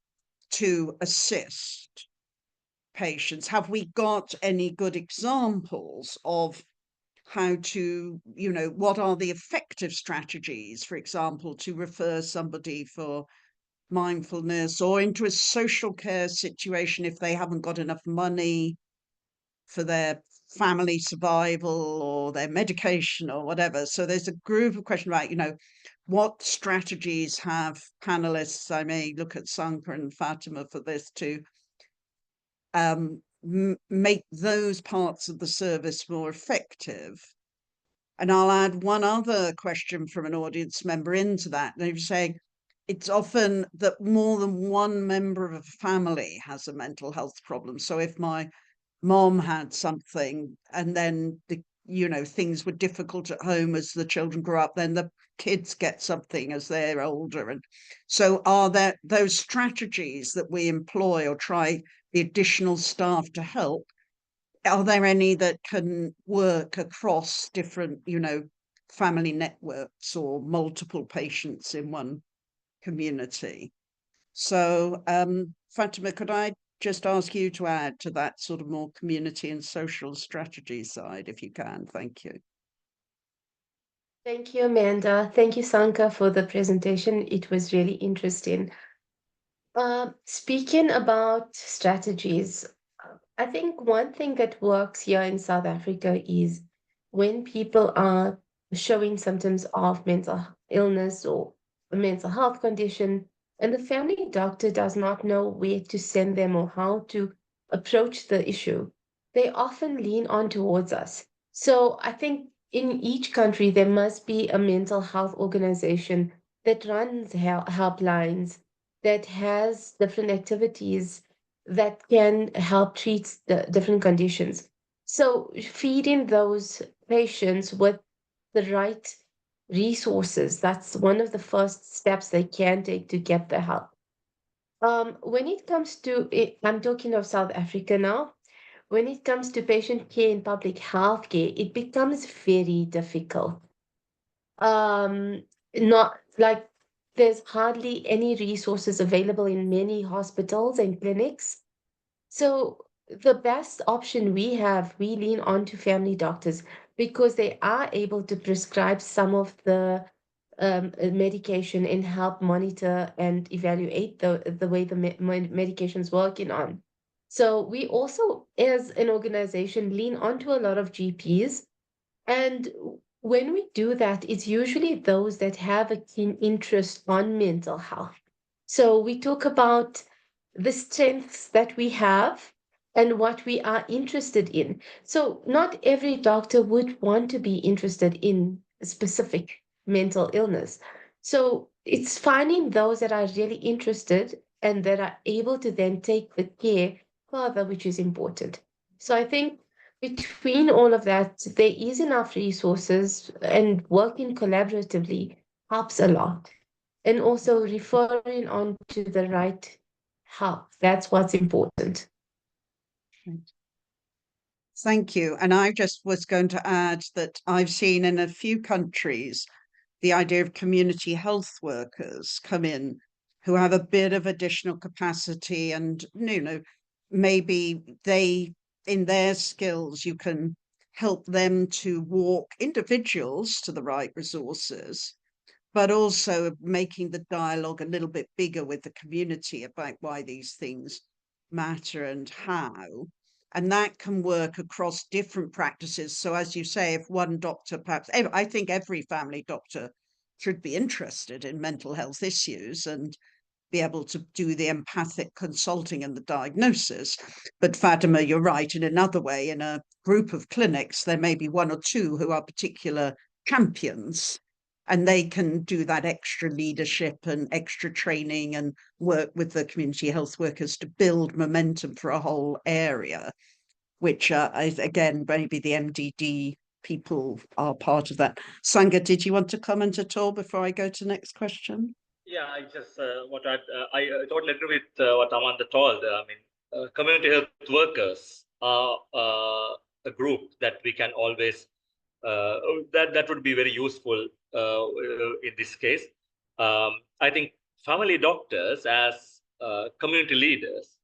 to assist patients? Have we got any good examples of how to, what are the effective strategies, for example, to refer somebody for mindfulness or into a social care situation if they haven't got enough money for their family survival or their medication or whatever. So there's a group of questions about, what strategies have panelists, I may look at Sankha and Fatima for this, to make those parts of the service more effective. And I'll add one other question from an audience member into that. They're saying it's often that more than one member of a family has a mental health problem. So if my mom had something and then things were difficult at home as the children grew up, then the kids get something as they're older. And so are there those strategies that we employ or try the additional staff to help? Are there any that can work across different, family networks or multiple patients in one community? So, Fatima, could I just ask you to add to that sort of more community and social strategy side, if you can? Thank you. Thank you, Amanda. Thank you, Sankha, for the presentation. It was really interesting. Speaking about strategies, I think one thing that works here in South Africa is when people are showing symptoms of mental illness or a mental health condition, and the family doctor does not know where to send them or how to approach the issue, they often lean on towards us. So I think in each country, there must be a mental health organization that runs helplines, that has different activities that can help treat the different conditions. So feeding those patients with the right resources, that's one of the first steps they can take to get the help. When it comes to it, I'm talking of South Africa now. When it comes to patient care in public health care, it becomes very difficult. Um, Not like there's hardly any resources available in many hospitals and clinics. So the best option we lean on to family doctors because they are able to prescribe some of the medication and help monitor and evaluate the way the medication's working on. So we also, as an organization, lean onto a lot of GPs. And when we do that, it's usually those that have a keen interest on mental health. So we talk about the strengths that we have and what we are interested in. So not every doctor would want to be interested in a specific mental illness. So it's finding those that are really interested and that are able to then take the care further, which is important. So I think between all of that, there is enough resources and working collaboratively helps a lot. And also referring on to the right help. That's what's important. Thank you. And I just was going to add that I've seen in a few countries the idea of community health workers come in who have a bit of additional capacity and, maybe they, in their skills, you can help them to walk individuals to the right resources, but also making the dialogue a little bit bigger with the community about why these things matter and how. And that can work across different practices. So as you say, if one doctor, perhaps, I think every family doctor should be interested in mental health issues and be able to do the empathic consulting and the diagnosis. But Fatima, you're right, in another way, in a group of clinics, there may be one or two who are particular champions, and they can do that extra leadership and extra training and work with the community health workers to build momentum for a whole area, which again, maybe the MDD people are part of that. Sankha, did you want to comment at all before I go to the next question? Yeah, I just I totally agree with what Amanda told. I mean, community health workers are a group that we can always that would be very useful in this case. I think family doctors as community leaders,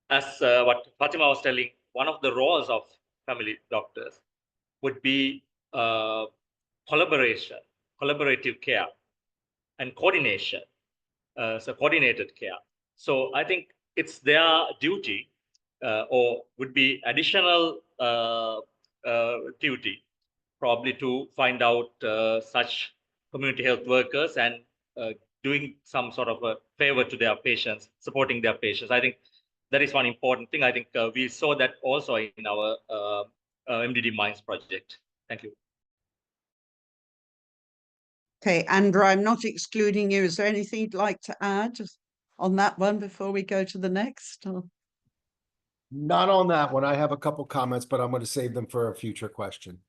as what Fatima was telling, one of the roles of family doctors would be collaborative care and coordination, so coordinated care. So I think it's their duty or would be additional duty probably to find out such community health workers and doing some sort of a favor to their patients, supporting their patients. I think that is one important thing. I think we saw that also in our MDD Minds project. Thank you. Okay, Andrew, I'm not excluding you. Is there anything you'd like to add on that one before we go to the next? Or... Not on that one. I have a couple comments, but I'm going to save them for a future question.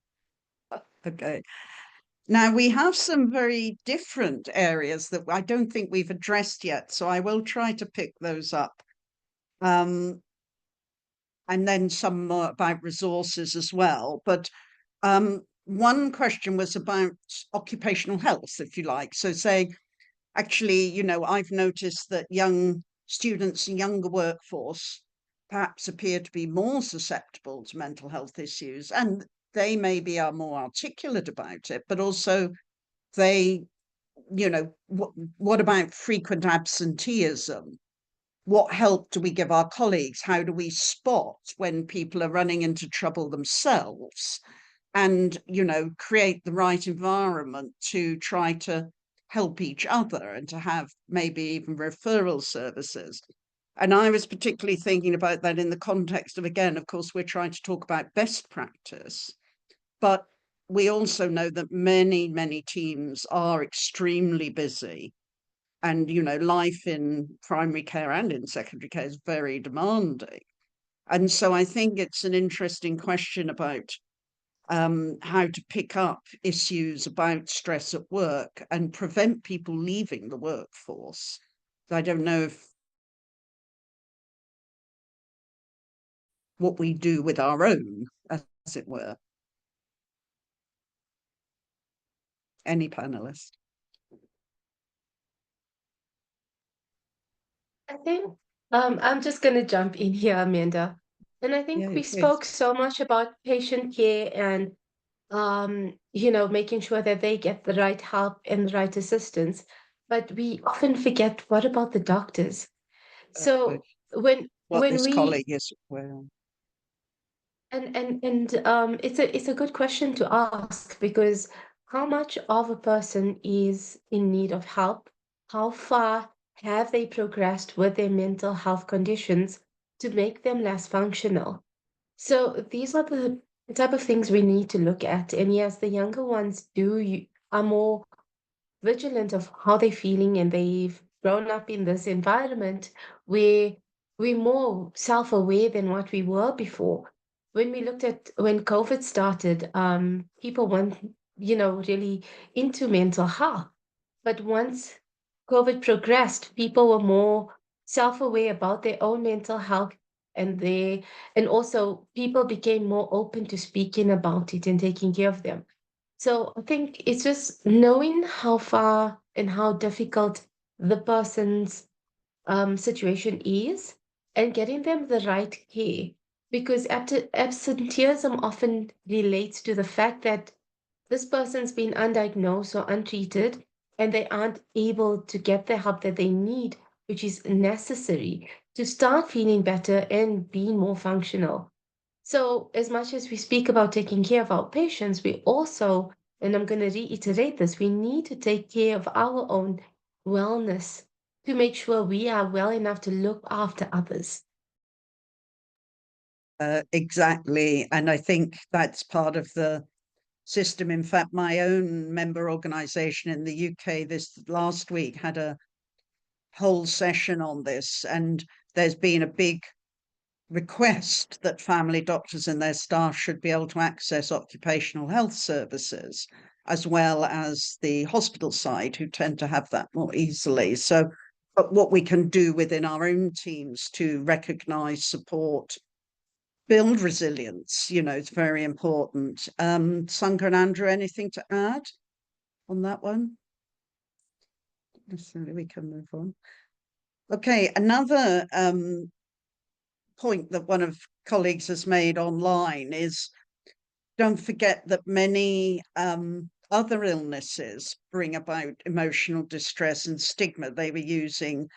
Okay. Now we have some very different areas that I don't think we've addressed yet, so I will try to pick those up. And then some more about resources as well. But one question was about occupational health, if you like. So saying, actually, I've noticed that young students and younger workforce perhaps appear to be more susceptible to mental health issues, and they maybe are more articulate about it, but also they, what about frequent absenteeism? What help do we give our colleagues? How do we spot when people are running into trouble themselves? And, create the right environment to try to help each other and to have maybe even referral services. And I was particularly thinking about that in the context of, again, of course, we're trying to talk about best practice, but we also know that many, many teams are extremely busy. And, life in primary care and in secondary care is very demanding. And so I think it's an interesting question about how to pick up issues about stress at work and prevent people leaving the workforce. I don't know if what we do with our own, as it were. Any panelist? I think I'm just going to jump in here, Amanda. And I think Yeah, we please. spoke so much about patient care and you know, making sure that they get the right help and the right assistance. But we often forget, what about the doctors? So when What this we colleague is, well, it's a good question to ask, because how much of a person is in need of help? How far have they progressed with their mental health conditions to make them less functional? So these are the type of things we need to look at. And yes, the younger ones are more vigilant of how they're feeling, and they've grown up in this environment where we're more self-aware than what we were before. When we looked at when COVID started, people weren't, you know, really into mental health. But once COVID progressed, people were more self-aware about their own mental health, and also people became more open to speaking about it and taking care of them. So I think it's just knowing how far and how difficult the person's situation is, and getting them the right care. Because absenteeism often relates to the fact that this person's been undiagnosed or untreated, and they aren't able to get the help that they need, which is necessary to start feeling better and being more functional. So, as much as we speak about taking care of our patients, we also, and I'm going to reiterate this, we need to take care of our own wellness to make sure we are well enough to look after others. exactly. And I think that's part of the system. In fact, my own member organisation in the UK this last week had a whole session on this, and there's been a big request that family doctors and their staff should be able to access occupational health services, as well as the hospital side, who tend to have that more easily. So, but what we can do within our own teams to recognise, support, build resilience, you know, it's very important. Sankha and Andrew, anything to add on that one? Necessarily, we can move on. Okay, another point that one of colleagues has made online is, don't forget that many other illnesses bring about emotional distress and stigma. They were using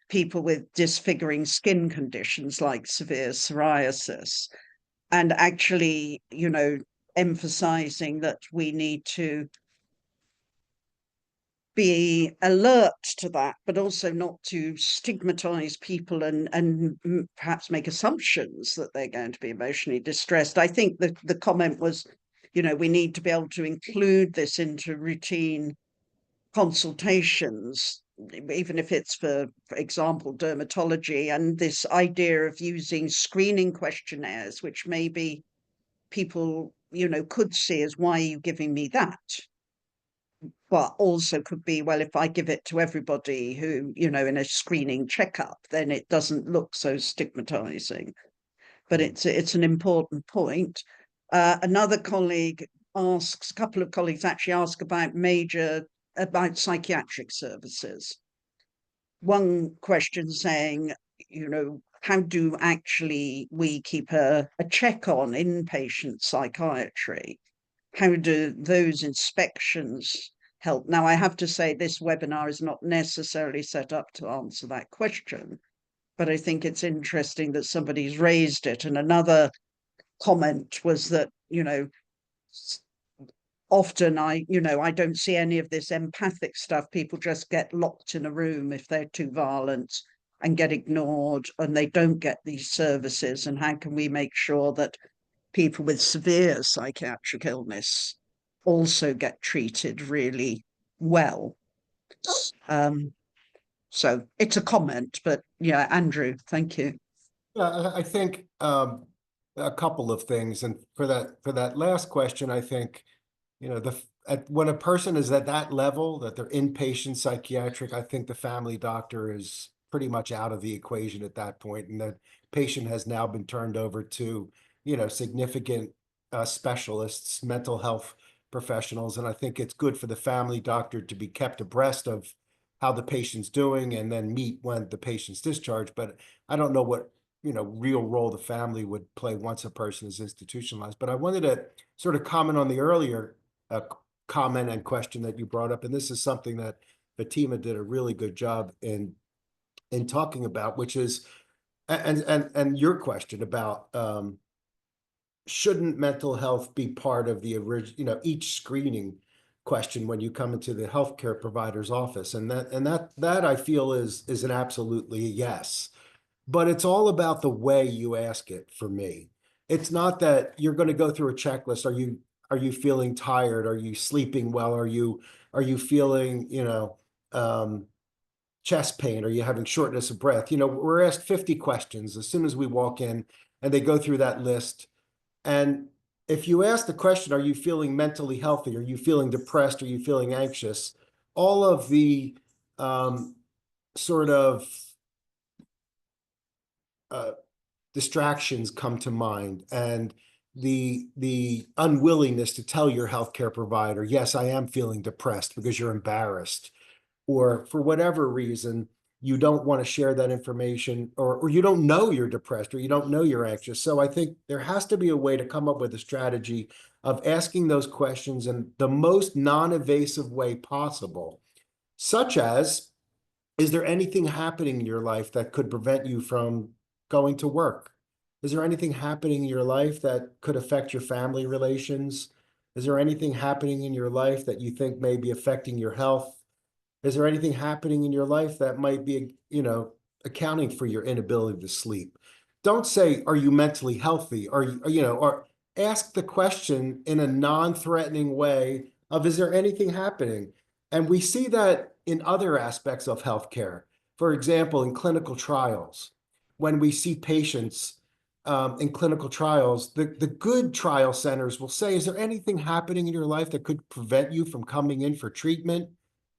people with disfiguring skin conditions like severe psoriasis, and actually, you know, emphasizing that we need to be alert to that, but also not to stigmatize people and perhaps make assumptions that they're going to be emotionally distressed. I think that the comment was, you know, we need to be able to include this into routine consultations, even if it's for example, dermatology, and this idea of using screening questionnaires, which maybe people, you know, could see as, why are you giving me that? But also could be, well, if I give it to everybody who, you know, in a screening checkup, then it doesn't look so stigmatizing. But it's an important point. Another colleague asks, a couple of colleagues actually ask about psychiatric services. One question saying, you know, how do actually we keep a check on inpatient psychiatry? How do those inspections help? Now, I have to say this webinar is not necessarily set up to answer that question, but I think it's interesting that somebody's raised it. And another comment was that, you know, often I don't see any of this empathic stuff. People just get locked in a room if they're too violent and get ignored, and they don't get these services. And how can we make sure that people with severe psychiatric illness also get treated really well? So it's a comment, but yeah, Andrew, thank you. Yeah, I think a couple of things, and for that last question, I think, you know, when a person is at that level, that they're inpatient psychiatric, I think the family doctor is pretty much out of the equation at that point, and the patient has now been turned over to, you know, significant specialists, mental health professionals, and I think it's good for the family doctor to be kept abreast of how the patient's doing and then meet when the patient's discharged. But I don't know what, you know, real role the family would play once a person is institutionalized. But I wanted to sort of comment on the earlier comment and question that you brought up, and this is something that Fatima did a really good job in talking about, which is and your question about shouldn't mental health be part of the original, you know, each screening question when you come into the healthcare provider's office, and that I feel is an absolutely yes. But it's all about the way you ask it for me. It's not that you're going to go through a checklist. Are you feeling tired? Are you sleeping well? Are you feeling, you know, chest pain? Are you having shortness of breath? You know, we're asked 50 questions as soon as we walk in, and they go through that list. And if you ask the question, are you feeling mentally healthy? Are you feeling depressed? Are you feeling anxious? All of the sort of distractions come to mind, and the unwillingness to tell your healthcare provider, yes, I am feeling depressed, because you're embarrassed, or for whatever reason, you don't want to share that information, or you don't know you're depressed, or you don't know you're anxious. So I think there has to be a way to come up with a strategy of asking those questions in the most non-invasive way possible, such as, is there anything happening in your life that could prevent you from going to work? Is there anything happening in your life that could affect your family relations? Is there anything happening in your life that you think may be affecting your health? Is there anything happening in your life that might be, you know, accounting for your inability to sleep? Don't say, are you mentally healthy? Or ask the question in a non-threatening way of, is there anything happening? And we see that in other aspects of healthcare. For example, in clinical trials, when we see patients in clinical trials, the good trial centers will say, is there anything happening in your life that could prevent you from coming in for treatment?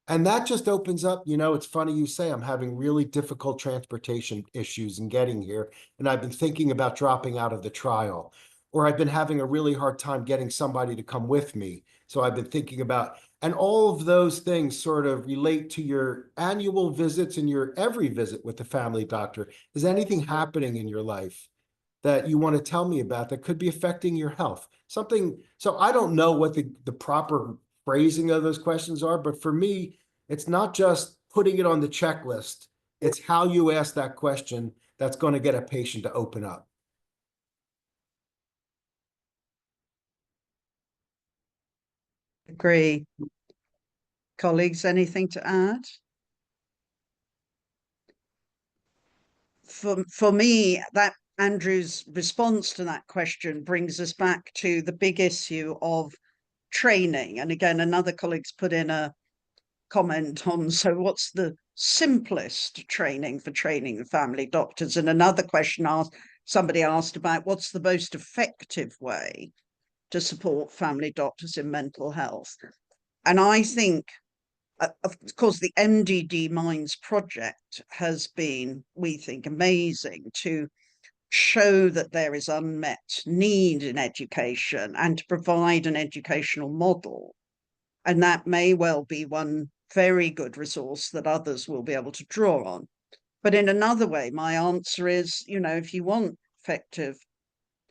And that just opens up, you know, it's funny you say I'm having really difficult transportation issues in getting here, and I've been thinking about dropping out of the trial, or I've been having a really hard time getting somebody to come with me. So I've been thinking about, and all of those things sort of relate to your annual visits and your every visit with the family doctor. Is anything happening in your life that you want to tell me about that could be affecting your health? Something, so I don't know what the proper phrasing of those questions are, but for me, it's not just putting it on the checklist. It's how you ask that question that's going to get a patient to open up. Agree. Colleagues, anything to add? For me, that Andrew's response to that question brings us back to the big issue of training. And again, another colleague's put in a comment on, so what's the simplest training for training family doctors? And another question somebody asked about, what's the most effective way to support family doctors in mental health? And I think, of course, the MDD Minds project has been, we think, amazing to show that there is unmet need in education and to provide an educational model. And that may well be one very good resource that others will be able to draw on. But in another way, my answer is, you know, if you want effective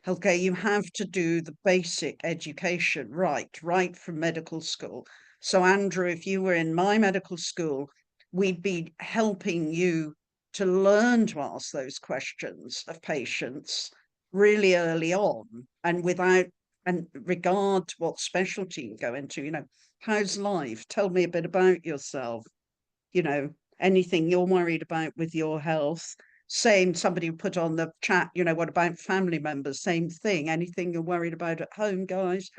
healthcare, you have to do the basic education right from medical school. So Andrew, if you were in my medical school, we'd be helping you to learn to ask those questions of patients really early on, and without, and regard to what specialty you go into, you know, how's life? Tell me a bit about yourself. You know, anything you're worried about with your health. Same, somebody put on the chat, you know, what about family members? Same thing. Anything you're worried about at home, guys?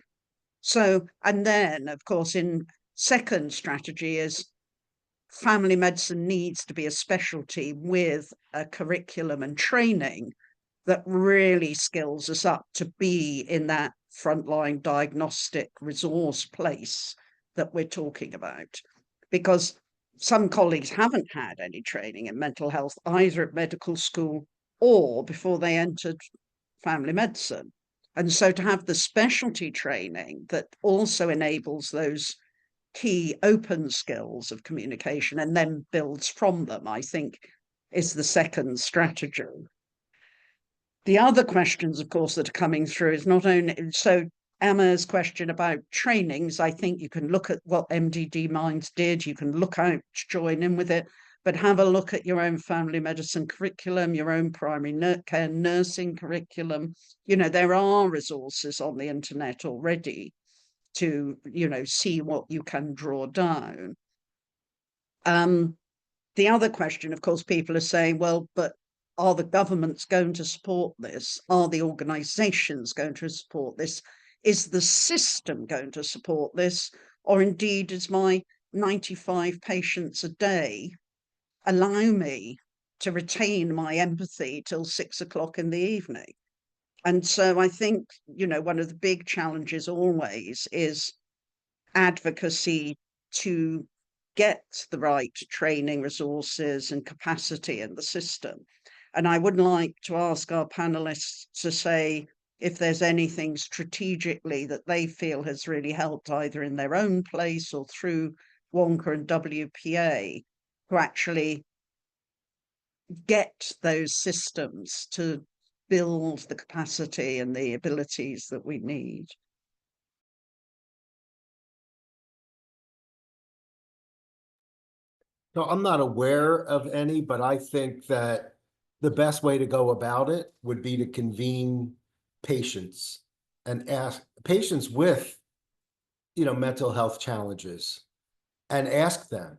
So, and then, of course, in second strategy is family medicine needs to be a specialty with a curriculum and training that really skills us up to be in that frontline diagnostic resource place that we're talking about. Because some colleagues haven't had any training in mental health, either at medical school or before they entered family medicine. And so to have the specialty training that also enables those key open skills of communication and then builds from them, I think, is the second strategy. The other questions, of course, that are coming through is not only, so Emma's question about trainings, I think you can look at what MDD Minds did, you can look out to join in with it, but have a look at your own family medicine curriculum, your own primary care nursing curriculum. You know, there are resources on the internet already to, you know, see what you can draw down. The other question, of course, people are saying, well, but are the governments going to support this? Are the organizations going to support this? Is the system going to support this? Or indeed, is my 95 patients a day allow me to retain my empathy till 6 o'clock in the evening? And so I think, you know, one of the big challenges always is advocacy to get the right training resources and capacity in the system. And I would like to ask our panelists to say if there's anything strategically that they feel has really helped either in their own place or through WONCA and WPA to actually get those systems to build the capacity and the abilities that we need. So I'm not aware of any, but I think that the best way to go about it would be to convene patients and ask patients with, you know, mental health challenges and ask them,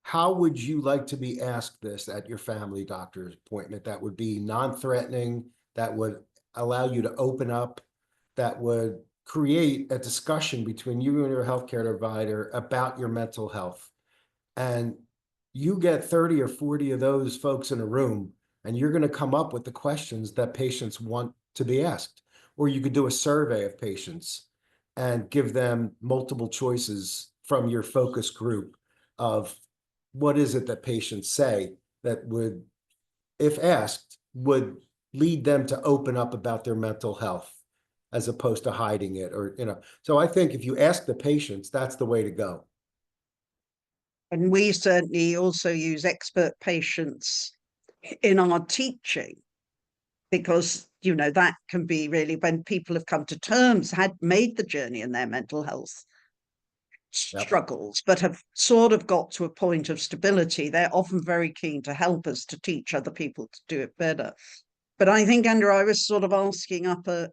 how would you like to be asked this at your family doctor's appointment? That would be non-threatening, that would allow you to open up, that would create a discussion between you and your healthcare provider about your mental health. And you get 30 or 40 of those folks in a room, and you're going to come up with the questions that patients want to be asked. Or you could do a survey of patients and give them multiple choices from your focus group of what is it that patients say that would, if asked, would lead them to open up about their mental health as opposed to hiding it, or, you know. So I think if you ask the patients, that's the way to go. And we certainly also use expert patients in our teaching, because, you know, that can be really when people have come to terms, had made the journey in their mental health struggles, but have sort of got to a point of stability. They're often very keen to help us to teach other people to do it better. But I think, Andrew, I was sort of asking up a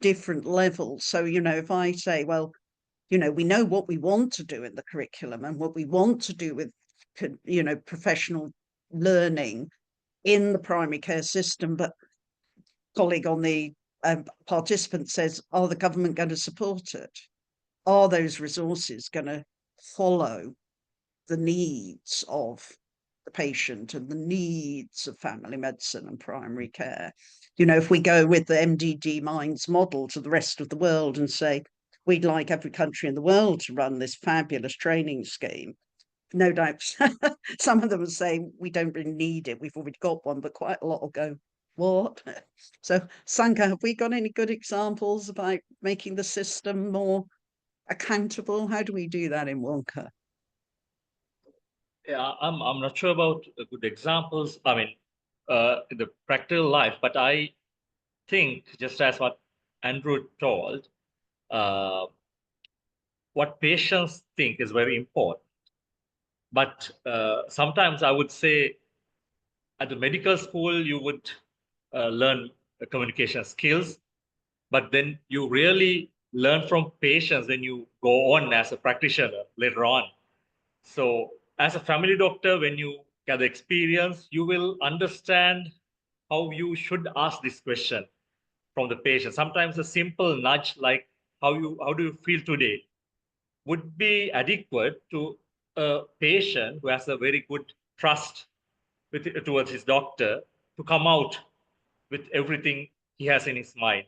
different level. So, you know, if I say, well, you know, we know what we want to do in the curriculum and what we want to do with, you know, professional learning in the primary care system, but colleague on the participant says, are the government going to support it? Are those resources going to follow the needs of the patient and the needs of family medicine and primary care? You know, if we go with the MDD Minds model to the rest of the world and say, we'd like every country in the world to run this fabulous training scheme, no doubt some of them will say, we don't really need it, we've already got one, but quite a lot will go, what? So, Sankha, have we got any good examples about making the system more accountable? How do we do that in WONCA? Yeah, I'm not sure about good examples. I mean, in the practical life, but I think just as what Andrew told, what patients think is very important. But sometimes I would say at the medical school, you would learn communication skills, but then you really learn from patients when you go on as a practitioner later on. So as a family doctor, when you get the experience, you will understand how you should ask this question from the patient. Sometimes a simple nudge like, how do you feel today, would be adequate to a patient who has a very good trust towards his doctor to come out with everything he has in his mind.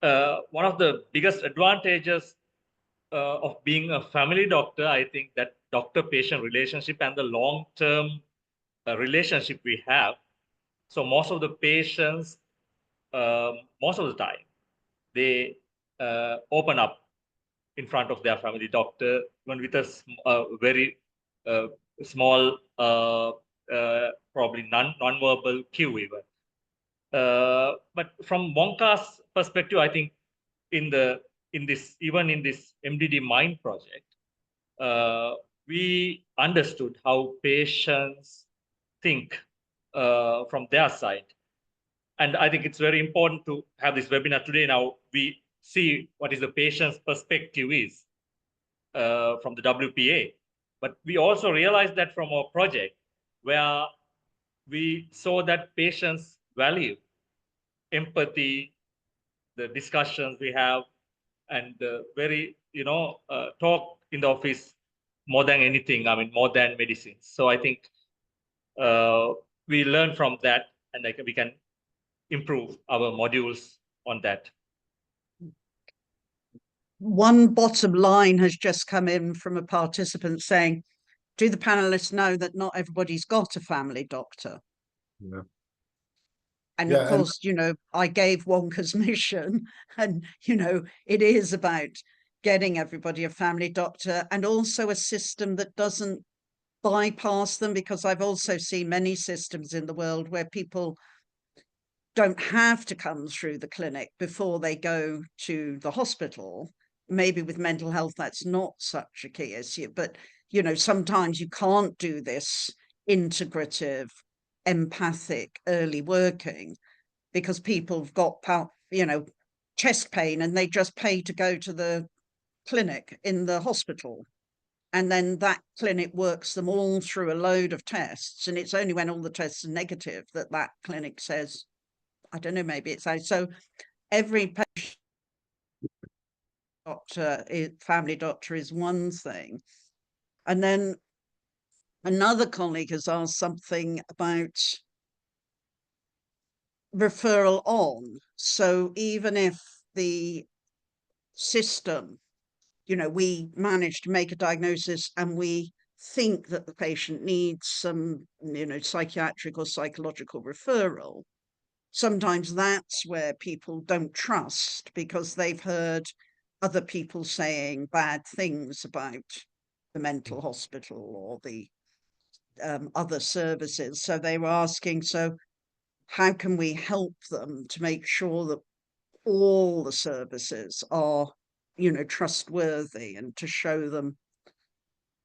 One of the biggest advantages of being a family doctor, I think that doctor-patient relationship and the long-term relationship we have. So most of the patients, most of the time, they open up in front of their family doctor, even with a very small, probably non-verbal cue even. But from WONCA's perspective, I think in this MDD Mind project, we understood how patients think from their side. And I think it's very important to have this webinar today. Now we see what is the patient's perspective is from the WPA. But we also realized that from our project, where we saw that patients value empathy, the discussions we have, and very, talk in the office more than anything, I mean, more than medicine. So I think we learn from that, and we can improve our modules on that. One bottom line has just come in from a participant saying, do the panelists know that not everybody's got a family doctor? Yeah. And Yeah, of course, I gave WONCA's mission, and, it is about getting everybody a family doctor, and also a system that doesn't bypass them, because I've also seen many systems in the world where people don't have to come through the clinic before they go to the hospital. Maybe with mental health, that's not such a key issue, but, sometimes you can't do this integrative, empathic early working because people have got, chest pain and they just pay to go to the clinic in the hospital. And then that clinic works them all through a load of tests. And it's only when all the tests are negative that that clinic says, I don't know, maybe it's out. So every patient doctor, family doctor is one thing. And then another colleague has asked something about referral on. So even if the system, we manage to make a diagnosis and we think that the patient needs some, psychiatric or psychological referral, sometimes that's where people don't trust because they've heard other people saying bad things about the mental hospital or the other services. So they were asking, so how can we help them to make sure that all the services are, trustworthy, and to show them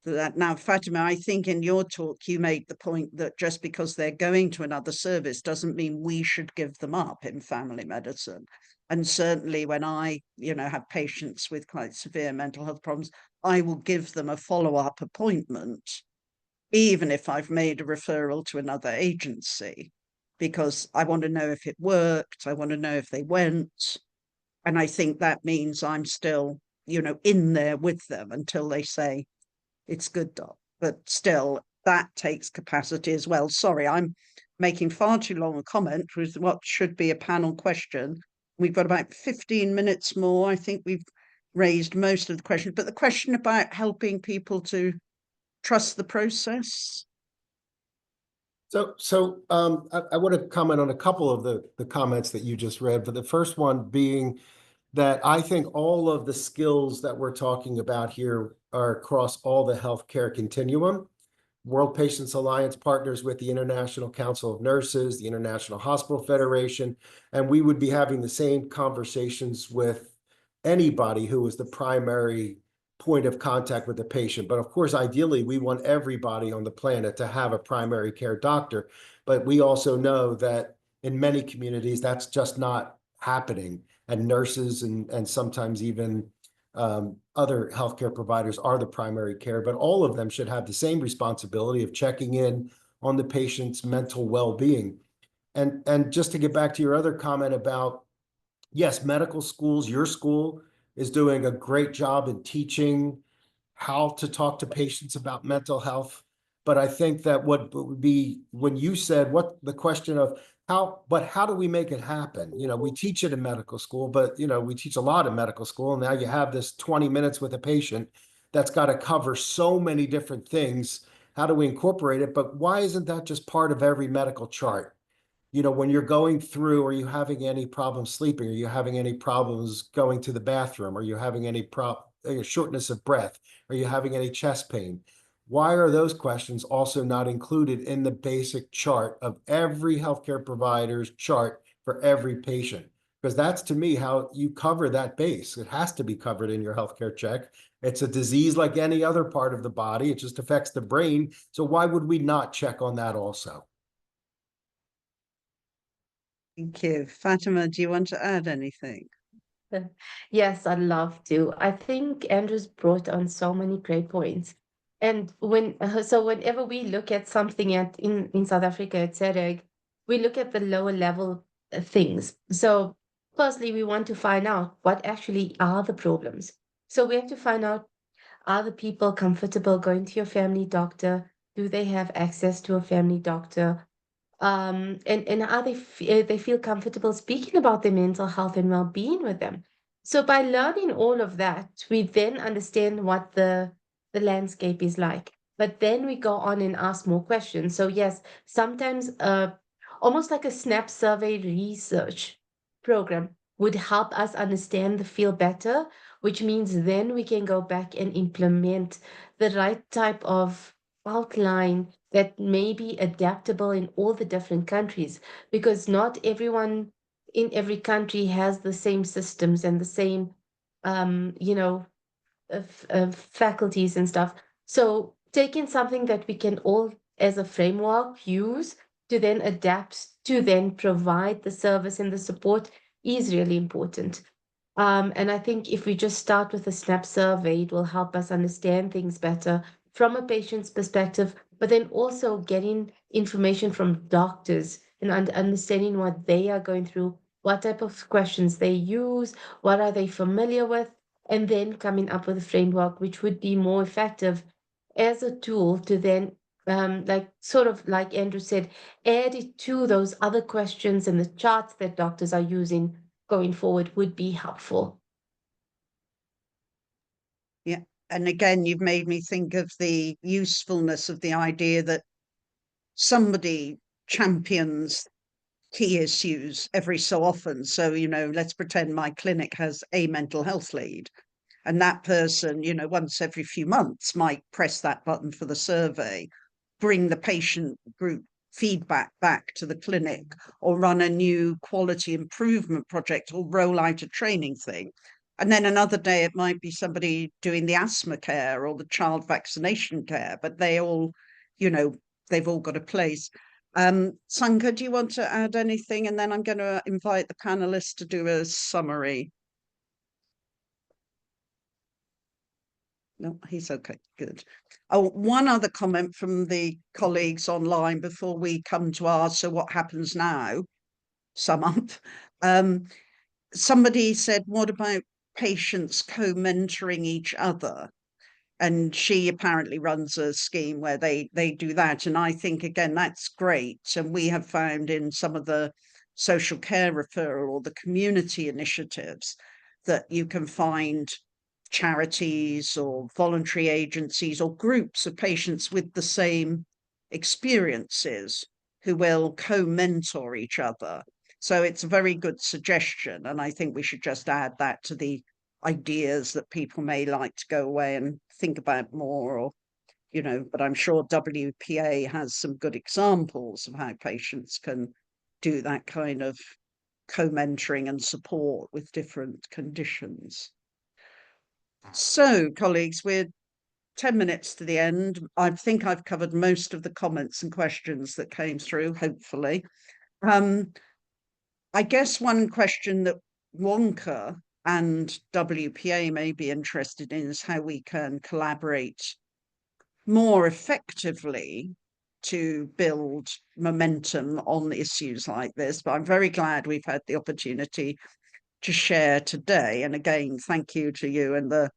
that? Now, Fatima, I think in your talk, you made the point that just because they're going to another service doesn't mean we should give them up in family medicine. And certainly when I, have patients with quite severe mental health problems, I will give them a follow-up appointment, even if I've made a referral to another agency, because I want to know if it worked. I want to know if they went. And I think that means I'm still, in there with them until they say, it's good, doc. But still, that takes capacity as well. Sorry, I'm making far too long a comment with what should be a panel question. We've got about 15 minutes more. I think we've raised most of the questions, but the question about helping people to trust the process. So I want to comment on a couple of the comments that you just read, but the first one being that I think all of the skills that we're talking about here are across all the healthcare continuum. World Patients Alliance partners with the International Council of Nurses, the International Hospital Federation, and we would be having the same conversations with anybody who is the primary point of contact with the patient. But of course, ideally, we want everybody on the planet to have a primary care doctor. But we also know that in many communities, that's just not happening. And nurses and sometimes even other healthcare providers are the primary care, but all of them should have the same responsibility of checking in on the patient's mental well-being. And just to get back to your other comment about, yes, medical schools, your school is doing a great job in teaching how to talk to patients about mental health. But I think that what would be, when you said what the question of, how do we make it happen? You know, we teach it in medical school, but you know, we teach a lot in medical school. And now you have this 20 minutes with a patient that's got to cover so many different things. How do we incorporate it? But why isn't that just part of every medical chart? You know, when you're going through, are you having any problems sleeping? Are you having any problems going to the bathroom? Are you having any shortness of breath? Are you having any chest pain? Why are those questions also not included in the basic chart of every healthcare provider's chart for every patient? Because that's, to me, how you cover that base. It has to be covered in your healthcare check. It's a disease like any other part of the body. It just affects the brain. So why would we not check on that also? Thank you. Fatima, do you want to add anything? Yes, I'd love to. I think Andrew's brought on so many great points. And so whenever we look at something in South Africa at SADAG, we look at the lower level things. So firstly, we want to find out what actually are the problems. So we have to find out, are the people comfortable going to your family doctor? Do they have access to a family doctor? And how they feel comfortable speaking about their mental health and well-being with them. So by learning all of that, we then understand what the landscape is like. But then we go on and ask more questions. So yes, sometimes almost like a SNAP survey research program would help us understand the field better, which means then we can go back and implement the right type of outline that may be adaptable in all the different countries, because not everyone in every country has the same systems and the same, you know, faculties and stuff. So taking something that we can all as a framework use to then adapt to then provide the service and the support is really important. And I think if we just start with a SNAP survey, it will help us understand things better from a patient's perspective, but then also getting information from doctors and understanding what they are going through, what type of questions they use, what are they familiar with, and then coming up with a framework which would be more effective as a tool to then, like sort of like Andrew said, add it to those other questions and the charts that doctors are using going forward would be helpful. Yeah. And again, you've made me think of the usefulness of the idea that somebody champions key issues every so often. So, you know, let's pretend my clinic has a mental health lead. And that person, you know, once every few months might press that button for the survey, bring the patient group feedback back to the clinic, or run a new quality improvement project, or roll out a training thing. And then another day it might be somebody doing the asthma care or the child vaccination care, but they all, you know, they've all got a place. Sankha, do you want to add anything? And then I'm going to invite the panelists to do a summary. No, he's okay. Good. Oh, one other comment from the colleagues online before we come to ours. So what happens now? Sum up. Somebody said, what about patients co-mentoring each other? And she apparently runs a scheme where they do that. And I think, again, that's great. And we have found in some of the social care referral or the community initiatives that you can find charities or voluntary agencies or groups of patients with the same experiences who will co-mentor each other. So it's a very good suggestion. And I think we should just add that to the ideas that people may like to go away and think about more, or, you know, but I'm sure WPA has some good examples of how patients can do that kind of co-mentoring and support with different conditions. So, colleagues, we're 10 minutes to the end. I think I've covered most of the comments and questions that came through, hopefully. I guess one question that WONCA and WPA may be interested in is how we can collaborate more effectively to build momentum on issues like this. But I'm very glad we've had the opportunity to share today. And again, thank you to you and the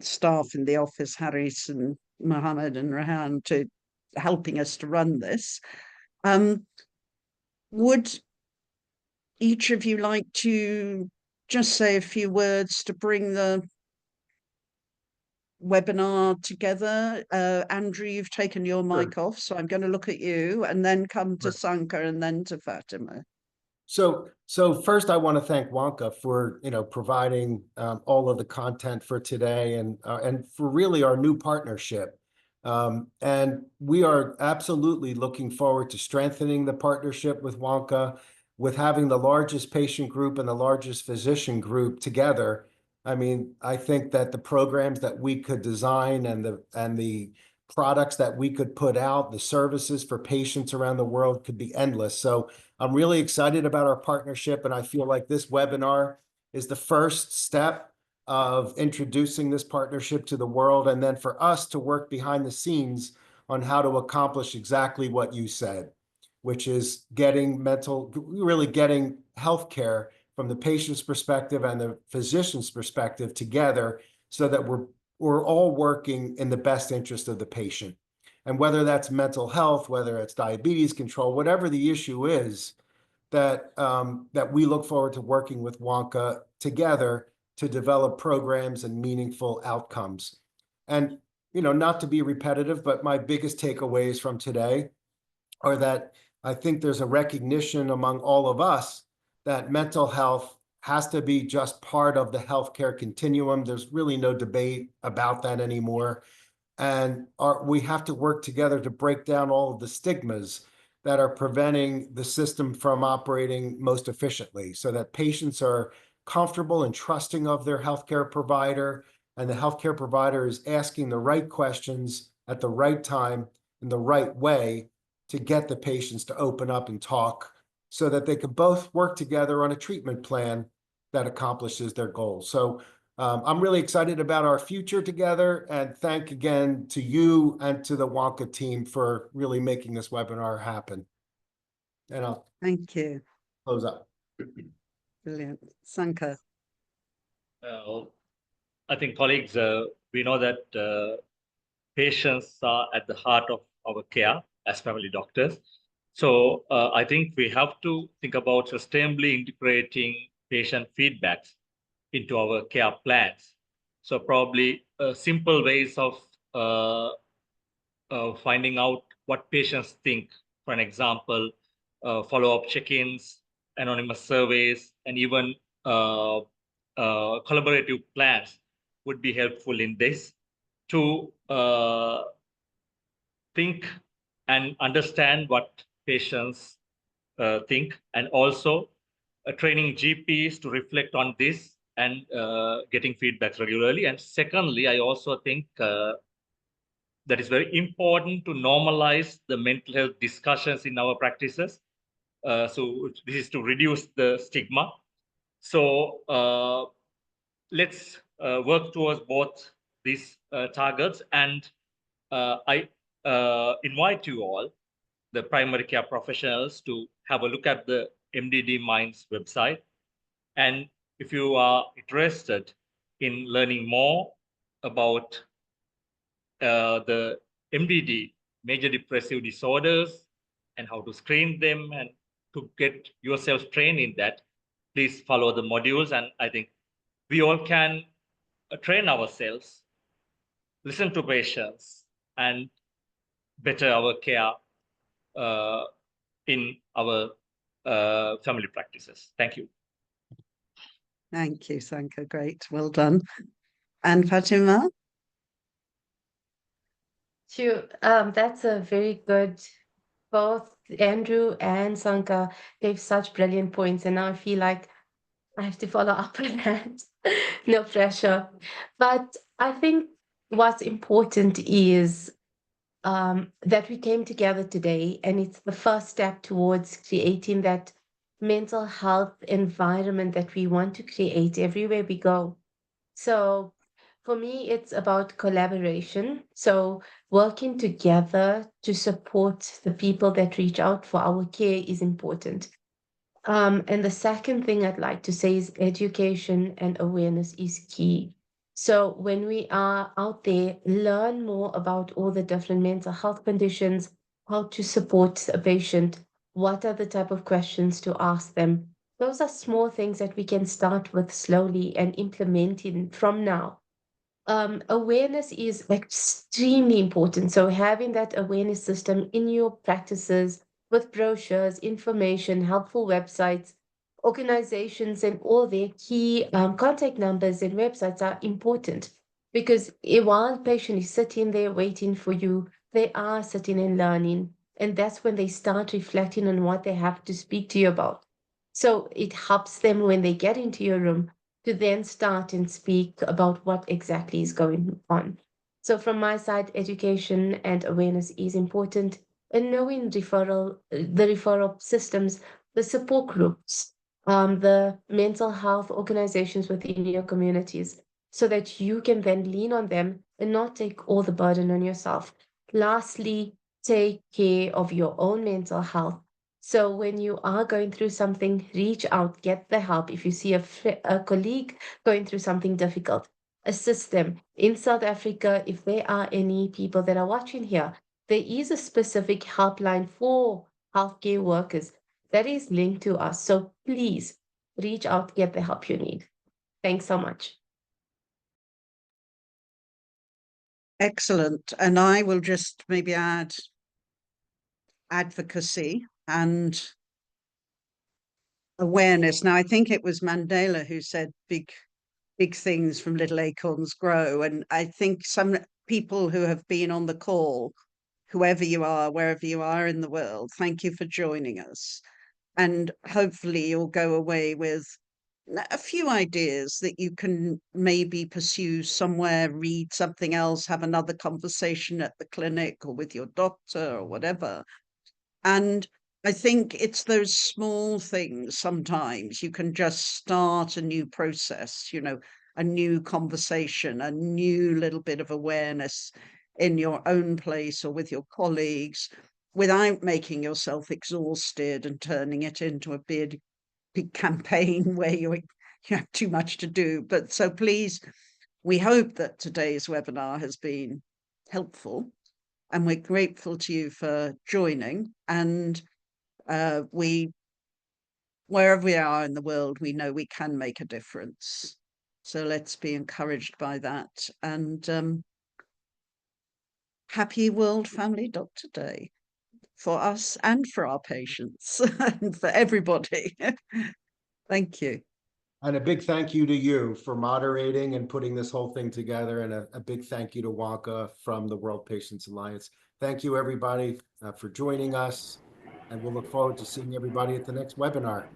staff in the office, Haris and Mohammed and Rehan, to helping us to run this. Would each of you like to just say a few words to bring the webinar together? Andrew, you've taken your mic off, so I'm going to look at you and then come to Sankha and then to Fatima. So first, I want to thank WONCA for providing all of the content for today and for really our new partnership. And we are absolutely looking forward to strengthening the partnership with WONCA, with having the largest patient group and the largest physician group together. I mean, I think that the programs that we could design and the products that we could put out, the services for patients around the world could be endless. So I'm really excited about our partnership, and I feel like this webinar is the first step of introducing this partnership to the world, and then for us to work behind the scenes on how to accomplish exactly what you said, which is really getting healthcare from the patient's perspective and the physician's perspective together so that we're all working in the best interest of the patient. And whether that's mental health, whether it's diabetes control, whatever the issue is, that we look forward to working with WONCA together to develop programs and meaningful outcomes. And, not to be repetitive, but my biggest takeaways from today are that I think there's a recognition among all of us that mental health has to be just part of the healthcare continuum. There's really no debate about that anymore. And we have to work together to break down all of the stigmas that are preventing the system from operating most efficiently so that patients are comfortable and trusting of their healthcare provider, and the healthcare provider is asking the right questions at the right time in the right way to get the patients to open up and talk so that they can both work together on a treatment plan that accomplishes their goals. So I'm really excited about our future together, and thank again to you and to the WONCA team for really making this webinar happen. And I'll Thank you. close up. Brilliant. Sankha. I think, colleagues, we know that patients are at the heart of our care as family doctors. So I think we have to think about sustainably integrating patient feedbacks into our care plans. So probably simple ways of finding out what patients think. For an example, follow-up check-ins, anonymous surveys, and even collaborative plans would be helpful in this to think and understand what patients think, and also training GPs to reflect on this and getting feedbacks regularly. And secondly, I also think that is very important to normalize the mental health discussions in our practices. So this is to reduce the stigma. So let's work towards both these targets. And I invite you all, the primary care professionals, to have a look at the MDD Minds website. And if you are interested in learning more about the MDD, major depressive disorders, and how to screen them and to get yourselves trained in that, please follow the modules. And I think we all can train ourselves, listen to patients, and better our care in our family practices. Thank you. Thank you, Sankha. Great. Well done. And Fatima? Sure. That's a very good. Both Andrew and Sankha gave such brilliant points, and now I feel like I have to follow up on that. No pressure. But I think what's important is that we came together today, and it's the first step towards creating that mental health environment that we want to create everywhere we go. So for me, it's about collaboration. So working together to support the people that reach out for our care is important. And the second thing I'd like to say is education and awareness is key. So when we are out there, learn more about all the different mental health conditions, how to support a patient, What are the type of questions to ask them? Those are small things that we can start with slowly and implementing from now. Awareness is extremely important. So having that awareness system in your practices with brochures, information, helpful websites, organizations, and all their key contact numbers and websites are important, because while a patient is sitting there waiting for you, they are sitting and learning. And that's when they start reflecting on what they have to speak to you about. So it helps them when they get into your room to then start and speak about what exactly is going on. So from my side, education and awareness is important, and knowing the referral systems, the support groups, the mental health organizations within your communities, so that you can then lean on them and not take all the burden on yourself. Lastly, take care of your own mental health. So when you are going through something, reach out, get the help. If you see a colleague going through something difficult, assist them. In South Africa, if there are any people that are watching here, there is a specific helpline for healthcare workers that is linked to us. So please reach out, get the help you need. Thanks so much. Excellent. And I will just maybe add advocacy and awareness. Now, I think it was Mandela who said big things from little acorns grow. And I think some people who have been on the call, whoever you are, wherever you are in the world, thank you for joining us. And hopefully you'll go away with a few ideas that you can maybe pursue somewhere, read something else, have another conversation at the clinic or with your doctor or whatever. And I think it's those small things sometimes you can just start a new process, you know, a new conversation, a new little bit of awareness in your own place or with your colleagues, without making yourself exhausted and turning it into a big campaign where you have too much to do. But so please, we hope that today's webinar has been helpful, and we're grateful to you for joining. And wherever we are in the world, we know we can make a difference. So let's be encouraged by that. And happy World Family Doctor Day for us and for our patients and for everybody. Thank you. And a big thank you to you for moderating and putting this whole thing together, and a big thank you to WONCA from the World Patients Alliance. Thank you, everybody, for joining us, and we'll look forward to seeing everybody at the next webinar.